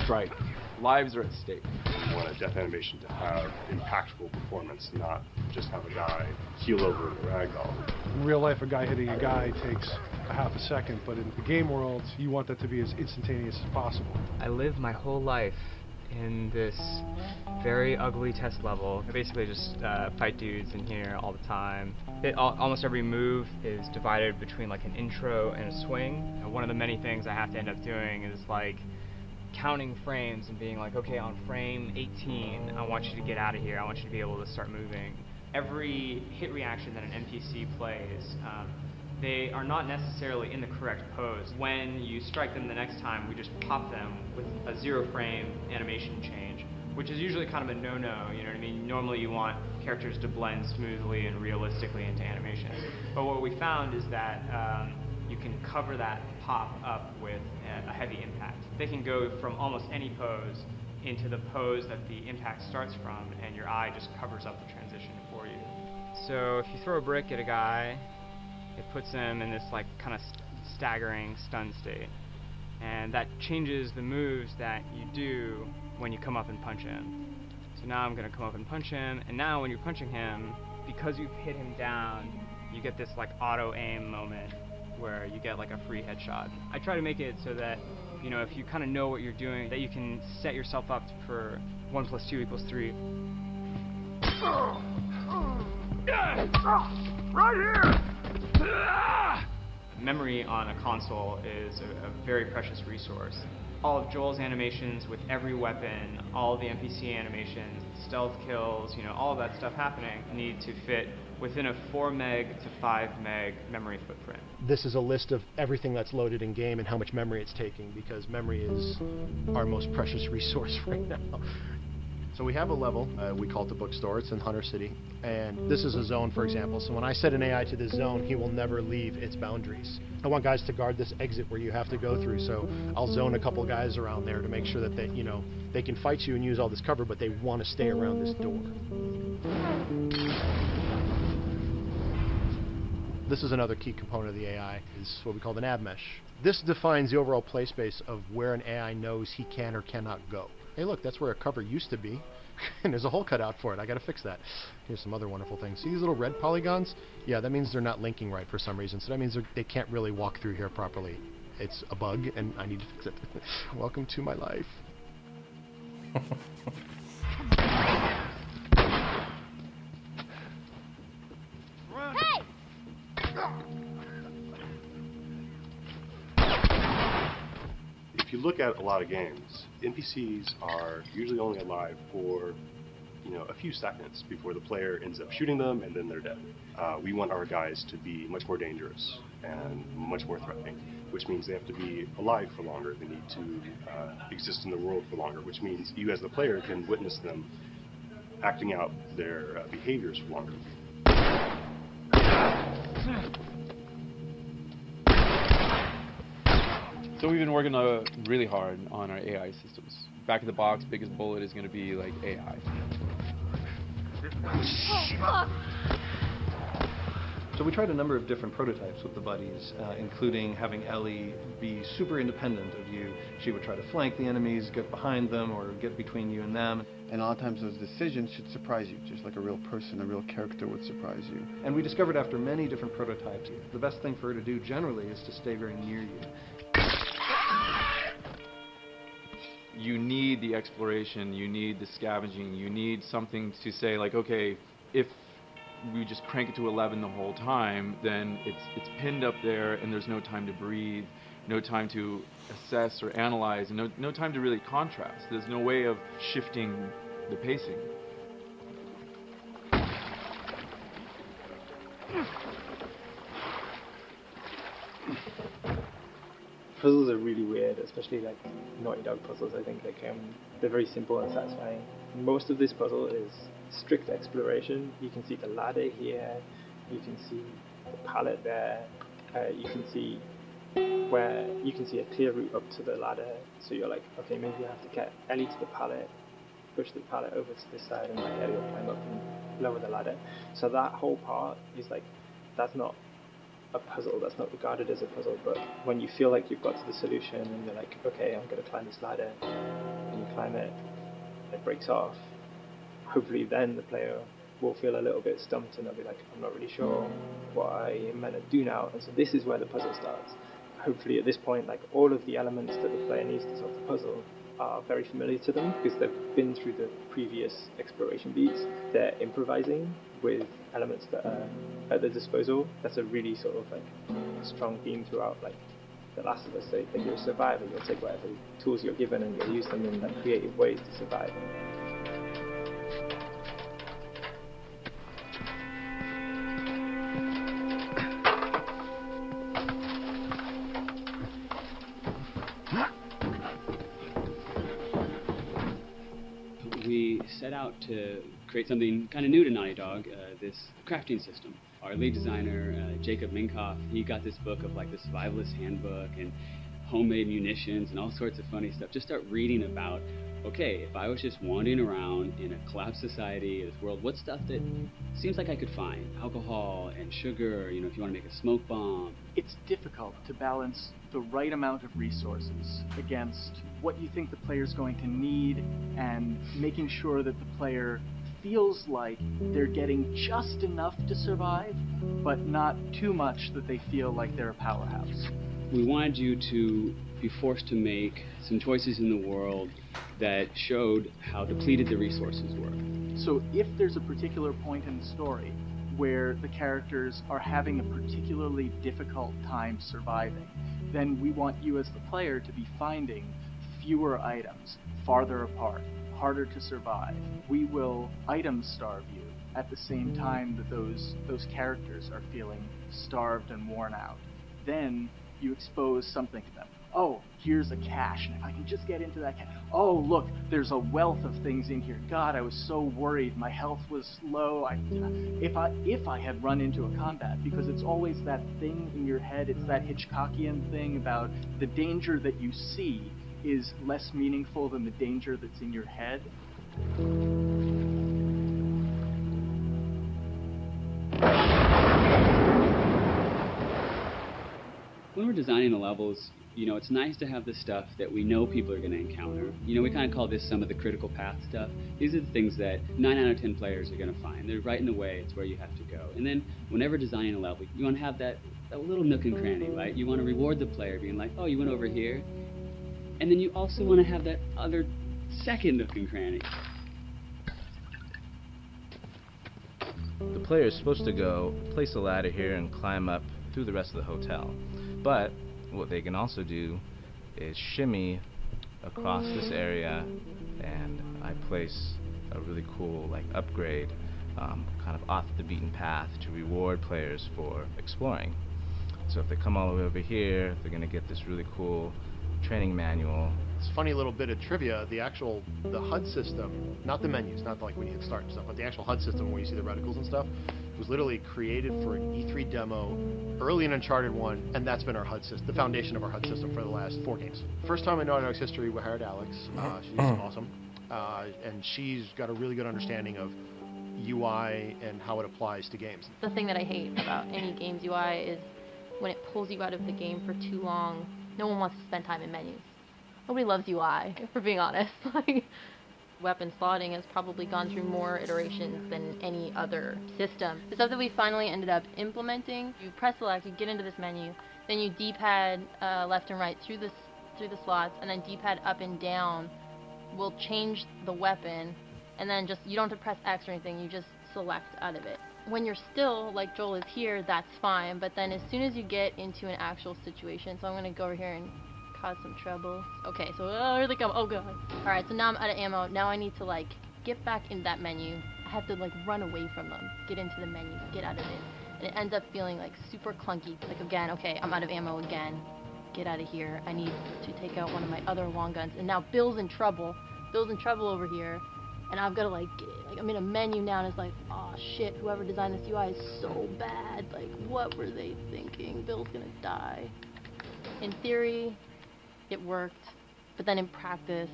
[SPEAKER 2] strike. Lives are at stake.
[SPEAKER 7] You want a death animation to have impactful performance, not just have a guy keel over in a ragdoll.
[SPEAKER 9] In real life, a guy hitting a guy takes a half a second, but in the game world, you want that to be as instantaneous as possible.
[SPEAKER 17] I lived my whole life in this very ugly test level. I basically just fight dudes in here all the time. Almost every move is divided between like an intro and a swing. And one of the many things I have to end up doing is like counting frames and being like, okay, on frame 18, I want you to get out of here. I want you to be able to start moving. Every hit reaction that an NPC plays, they are not necessarily in the correct pose. When you strike them the next time, we just pop them with a 0 frame animation change, which is usually kind of a no-no, you know what I mean? Normally you want characters to blend smoothly and realistically into animations. But what we found is that you can cover that pop up with a heavy impact. They can go from almost any pose into the pose that the impact starts from, and your eye just covers up the transition for you. So if you throw a brick at a guy, it puts him in this like kind of staggering stun state, and that changes the moves that you do when you come up and punch him. So now I'm going to come up and punch him, and now when you're punching him, because you've hit him down, you get this like auto aim moment where you get like a free headshot. I try to make it so that, you know, if you kind of know what you're doing, that you can set yourself up for 1 + 2 = 3.
[SPEAKER 23] Right here!
[SPEAKER 17] Memory on a console is a very precious resource. All of Joel's animations with every weapon, all of the NPC animations, stealth kills, you know, all of that stuff happening need to fit within a 4 meg to 5 meg memory footprint.
[SPEAKER 6] This is a list of everything that's loaded in game and how much memory it's taking, because memory is our most precious resource right now. So we have a level, we call it the bookstore, it's in Hunter City, and this is a zone, for example. So when I set an AI to this zone, he will never leave its boundaries. I want guys to guard this exit where you have to go through, so I'll zone a couple guys around there to make sure that they, you know, they can fight you and use all this cover, but they want to stay around this door. This is another key component of the AI, is what we call the nav mesh. This defines the overall play space of where an AI knows he can or cannot go. Hey look, that's where a cover used to be, and there's a hole cut out for it. I gotta fix that. Here's some other wonderful things. See these little red polygons? Yeah, that means they're not linking right for some reason, so that means they can't really walk through here properly. It's a bug, and I need to fix it. Welcome to my life.
[SPEAKER 7] If you look at a lot of games, NPCs are usually only alive for, you know, a few seconds before the player ends up shooting them and then they're dead. We want our guys to be much more dangerous and much more threatening, which means they have to be alive for longer. They need to exist in the world for longer, which means you as the player can witness them acting out their behaviors for longer.
[SPEAKER 2] So we've been working really hard on our AI systems. Back of the box, biggest bullet is going to be like AI.
[SPEAKER 8] So we tried a number of different prototypes with the buddies, including having Ellie be super independent of you. She would try to flank the enemies, get behind them, or get between you and them.
[SPEAKER 11] And a lot of times those decisions should surprise you, just like a real person, a real character would surprise you.
[SPEAKER 8] And we discovered after many different prototypes, the best thing for her to do generally is to stay very near you.
[SPEAKER 2] You need the exploration, you need the scavenging, you need something to say like, okay, if we just crank it to 11 the whole time, then it's pinned up there and there's no time to breathe, no time to assess or analyze, and no time to really contrast. There's no way of shifting the pacing.
[SPEAKER 13] Puzzles are really weird, especially like Naughty Dog puzzles. I think they're very simple and satisfying. Most of this puzzle is strict exploration. You can see the ladder here, you can see the pallet there, you can see a clear route up to the ladder. So you're like, okay, maybe you have to get Ellie to the pallet, push the pallet over to this side, and like Ellie will climb up and lower the ladder. So that whole part is like, that's not a puzzle, that's not regarded as a puzzle, but when you feel like you've got to the solution and you're like, okay, I'm going to climb this ladder, and you climb it, it breaks off, hopefully then the player will feel a little bit stumped and they'll be like, I'm not really sure what I am meant to do now, and so this is where the puzzle starts. Hopefully at this point, like, all of the elements that the player needs to solve the puzzle are very familiar to them because they've been through the previous exploration beats. They're improvising with elements that are at their disposal. That's a really sort of like strong theme throughout like The Last of Us. So if you're a survivor, you'll take whatever tools you're given and you'll use them in like creative ways to survive.
[SPEAKER 18] We set out to create something kind of new to Naughty Dog, this crafting system. Our lead designer, Jacob Minkoff, he got this book of like the survivalist handbook and homemade munitions and all sorts of funny stuff. Just start reading about, okay, if I was just wandering around in a collapsed society, this world, what stuff that seems like I could find? Alcohol and sugar, you know, if you want to make a smoke bomb.
[SPEAKER 3] It's difficult to balance the right amount of resources against what you think the player's going to need and making sure that the player feels like they're getting just enough to survive, but not too much that they feel like they're a powerhouse.
[SPEAKER 18] We wanted you to be forced to make some choices in the world that showed how depleted the resources were.
[SPEAKER 3] So if there's a particular point in the story where the characters are having a particularly difficult time surviving, then we want you as the player to be finding fewer items, farther apart, harder to survive. We will item starve you at the same time that those characters are feeling starved and worn out. Then you expose something to them. Oh, here's a cache, and if I can just get into that cache. Oh, look, there's a wealth of things in here. God, I was so worried. My health was low. If I had run into a combat, because it's always that thing in your head, it's that Hitchcockian thing about the danger that you see is less meaningful than the danger that's in your head.
[SPEAKER 18] When we're designing the levels, it's nice to have the stuff that we know people are going to encounter. We kind of call this some of the critical path stuff. These are the things that 9 out of 10 players are going to find. They're right in the way. It's where you have to go. And then whenever designing a level, you want to have that little nook and cranny, right? You want to reward the player being like, oh, you went over here. And then you also want to have that other second nook and cranny.
[SPEAKER 5] The player is supposed to go place a ladder here and climb up through the rest of the hotel. But what they can also do is shimmy across this area, and I place a really cool upgrade kind of off the beaten path to reward players for exploring. So if they come all the way over here, they're going to get this really cool training manual.
[SPEAKER 15] It's a funny little bit of trivia. The HUD system, not the menus, not like when you hit start and stuff, but the actual HUD system where you see the reticles and stuff, was literally created for an E3 demo early in Uncharted 1, and that's been our HUD system, the foundation of our HUD system for the last 4 games. First time in Naughty Dog's history, we hired Alex. She's awesome, and she's got a really good understanding of UI and how it applies to games.
[SPEAKER 12] The thing that I hate about any game's UI is when it pulls you out of the game for too long. No one wants to spend time in menus. Nobody loves UI, if we're being honest. Weapon slotting has probably gone through more iterations than any other system. The stuff that we finally ended up implementing, you press select, you get into this menu, then you D-pad left and right through the slots, and then D-pad up and down will change the weapon, and then you don't have to press X or anything, you just select out of it. When you're still, like Joel is here, that's fine, but then as soon as you get into an actual situation, so I'm going to go over here and cause some trouble. Okay, so here they come. Oh god. Alright, so now I'm out of ammo. Now I need to get back in that menu. I have to run away from them, get into the menu, get out of it. And it ends up feeling super clunky. Again, okay, I'm out of ammo again. Get out of here. I need to take out one of my other long guns. And now Bill's in trouble. Bill's in trouble over here. And I've got to I'm in a menu now and it's oh shit, whoever designed this UI is so bad. What were they thinking? Bill's gonna die. In theory, it worked, but then in practice,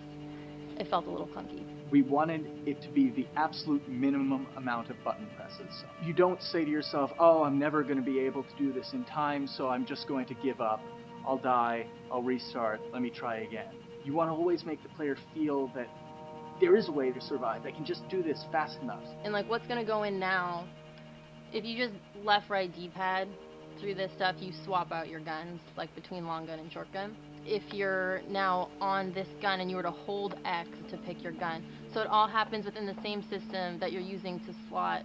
[SPEAKER 12] it felt a little clunky.
[SPEAKER 3] We wanted it to be the absolute minimum amount of button presses. You don't say to yourself, oh, I'm never going to be able to do this in time, so I'm just going to give up. I'll die, I'll restart, let me try again. You want to always make the player feel that there is a way to survive. They can just do this fast enough.
[SPEAKER 12] And what's going to go in now, if you just left, right, D-pad through this stuff, you swap out your guns, between long gun and short gun. If you're now on this gun and you were to hold X to pick your gun. So it all happens within the same system that you're using to slot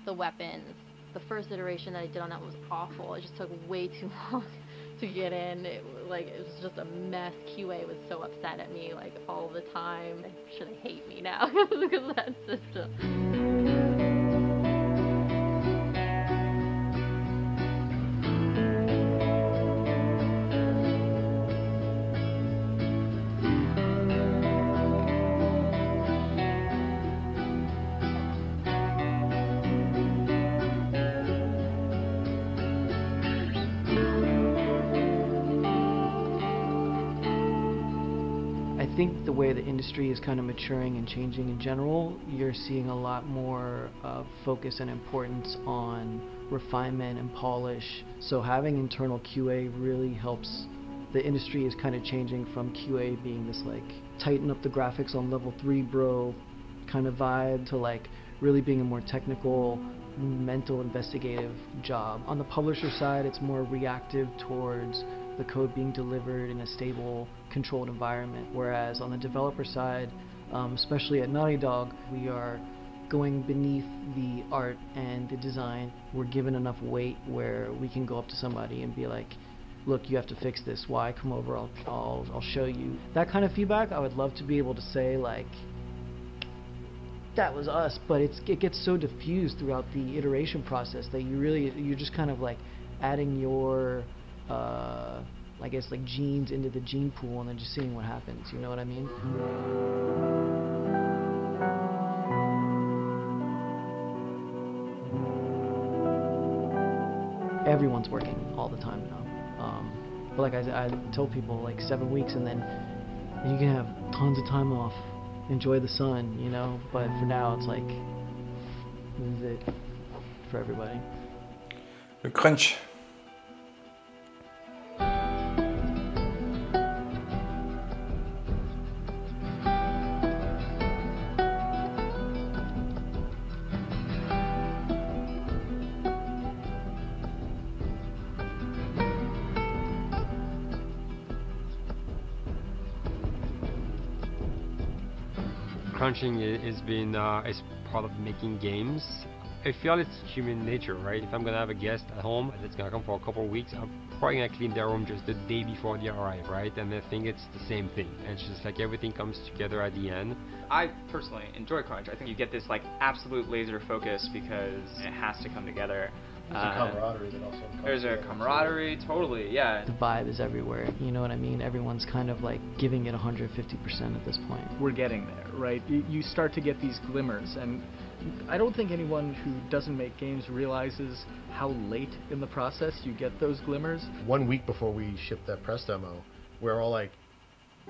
[SPEAKER 12] the weapons. The first iteration that I did on that was awful. It just took way too long to get in. It was just a mess. QA was so upset at me all the time. They should hate me now because of that system.
[SPEAKER 19] I think the way the industry is kind of maturing and changing in general, you're seeing a lot more focus and importance on refinement and polish. So having internal QA really helps. The industry is kind of changing from QA being this tighten up the graphics on level 3 bro kind of vibe to really being a more technical, mental, investigative job. On the publisher side, it's more reactive towards the code being delivered in a stable, controlled environment, whereas on the developer side, especially at Naughty Dog, we are going beneath the art and the design. We're given enough weight where we can go up to somebody and be like, look, you have to fix this. Why? Come over, I'll show you. That kind of feedback, I would love to be able to say, like, that was us, but it gets so diffused throughout the iteration process that you're just kind of like adding your I guess like genes into the gene pool and then just seeing what happens, you know what I mean? Everyone's working all the time now. But like I tell people, like 7 weeks and then you can have tons of time off, enjoy the sun, you know, but for now it's like, this is it for everybody.
[SPEAKER 1] Le crunch.
[SPEAKER 10] Crunching is part of making games. I feel it's human nature, right? If I'm gonna have a guest at home that's gonna come for a couple of weeks, I'm probably gonna clean their room just the day before they arrive, right? And I think it's the same thing. And it's just like everything comes together at the end.
[SPEAKER 17] I personally enjoy crunch. I think you get this like absolute laser focus because it has to come together.
[SPEAKER 15] There's a camaraderie that also comes
[SPEAKER 17] There's a camaraderie, totally, yeah.
[SPEAKER 19] The vibe is everywhere, you know what I mean? Everyone's kind of like giving it 150% at this point.
[SPEAKER 3] We're getting there, right? You start to get these glimmers, and I don't think anyone who doesn't make games realizes how late in the process you get those glimmers.
[SPEAKER 15] 1 week before we shipped that press demo, we're all like,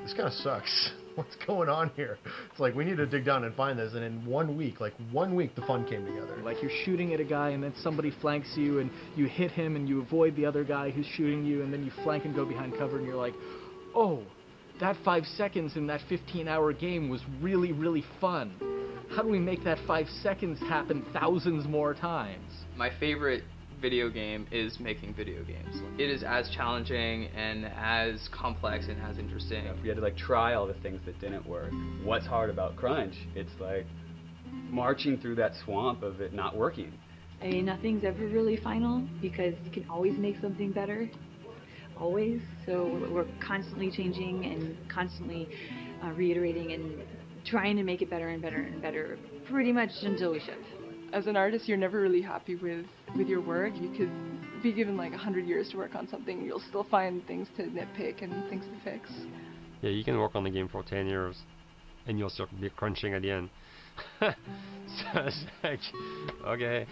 [SPEAKER 15] this kind of sucks. What's going on here? It's like, we need to dig down and find this. And in 1 week, the fun came together.
[SPEAKER 3] Like you're shooting at a guy and then somebody flanks you and you hit him and you avoid the other guy who's shooting you and then you flank and go behind cover and you're like, oh, that 5 seconds in that 15-hour game was really, really fun. How do we make that 5 seconds happen thousands more times?
[SPEAKER 17] My favorite video game is making video games. It is as challenging and as complex and as interesting.
[SPEAKER 18] If we had to like try all the things that didn't work, what's hard about crunch? It's like marching through that swamp of it not working.
[SPEAKER 14] I mean, nothing's ever really final because you can always make something better, always. So we're constantly changing and constantly reiterating and trying to make it better and better and better, pretty much until we ship.
[SPEAKER 16] As an artist, you're never really happy with your work. You could be given like 100 years to work on something, and you'll still find things to nitpick and things to fix.
[SPEAKER 10] Yeah, you can work on the game for 10 years, and you'll still be crunching at the end. So it's like, okay.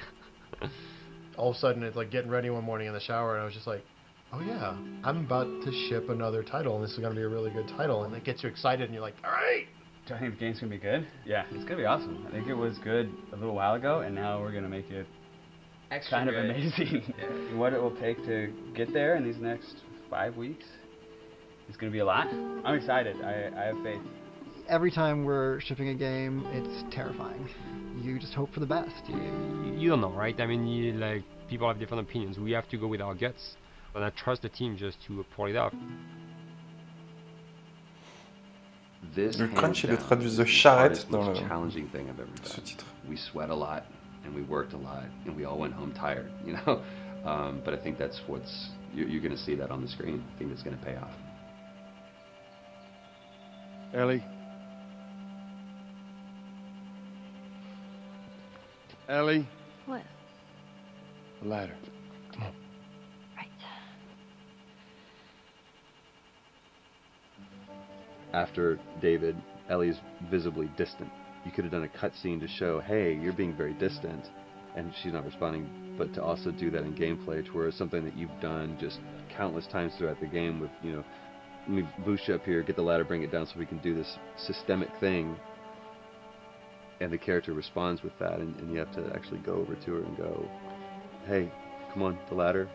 [SPEAKER 15] All of a sudden, it's like getting ready one morning in the shower, and I was just like, oh yeah, I'm about to ship another title, and this is going to be a really good title, and it gets you excited, and you're like, all right.
[SPEAKER 18] Do I think the game's going to be good? Yeah, it's going to be awesome. I think it was good a little while ago, and now we're going to make it
[SPEAKER 17] extra
[SPEAKER 18] kind
[SPEAKER 17] good.
[SPEAKER 18] of amazing. Yeah. What it will take to get there in these next 5 weeks is going to be a lot. I'm excited. I have faith.
[SPEAKER 6] Every time we're shipping a game, it's terrifying. You just hope for the best.
[SPEAKER 10] You don't know, right? I mean, like, people have different opinions. We have to go with our guts, and I trust the team just to pull it off.
[SPEAKER 1] Le crunch, ils le traduisent de charrette dans le sous-titre.
[SPEAKER 16] We sweat a lot and we worked a lot and we all went home tired, you know. But I think that's what's you're going to see that on the screen. I think it's going to pay off.
[SPEAKER 28] Ellie. Ellie.
[SPEAKER 14] What?
[SPEAKER 28] The ladder. Come on.
[SPEAKER 16] After David, Ellie's visibly distant. You could have done a cutscene to show, hey, you're being very distant, and she's not responding, but to also do that in gameplay, to where it's something that you've done just countless times throughout the game with, you know, let me boost you up here, get the ladder, bring it down so we can do this systemic thing, and the character responds with that, and you have to actually go over to her and go, hey, come on, the ladder,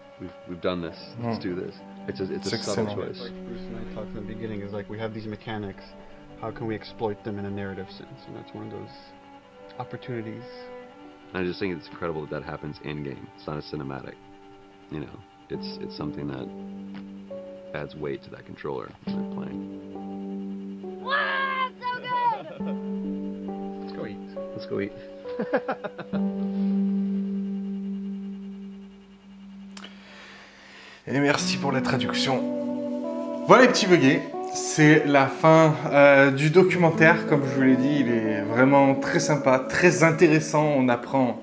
[SPEAKER 16] we've done this, let's do this. It's a subtle choice.
[SPEAKER 11] Like Bruce and I talked in the beginning, is like we have these mechanics, how can we exploit them in a narrative sense? And that's one of those
[SPEAKER 8] opportunities.
[SPEAKER 16] I just think it's incredible that happens in game. It's not a cinematic. You know, it's something that adds weight to that controller when you're playing.
[SPEAKER 12] Wow, so good!
[SPEAKER 8] Let's go eat. Let's go eat.
[SPEAKER 1] Et merci pour la traduction. Voilà les petits buggés, c'est la fin du documentaire. Comme je vous l'ai dit, il est vraiment très sympa, très intéressant. On apprend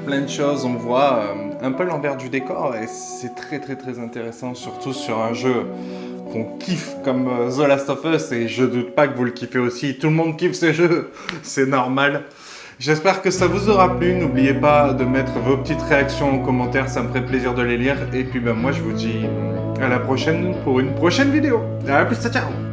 [SPEAKER 1] plein de choses, on voit un peu l'envers du décor et c'est très très très intéressant, surtout sur un jeu qu'on kiffe comme The Last of Us, et je doute pas que vous le kiffez aussi. Tout le monde kiffe ce jeu, c'est normal. J'espère que ça vous aura plu. N'oubliez pas de mettre vos petites réactions en commentaire, ça me ferait plaisir de les lire. Et puis moi je vous dis à la prochaine pour une prochaine vidéo. À plus, ciao ciao.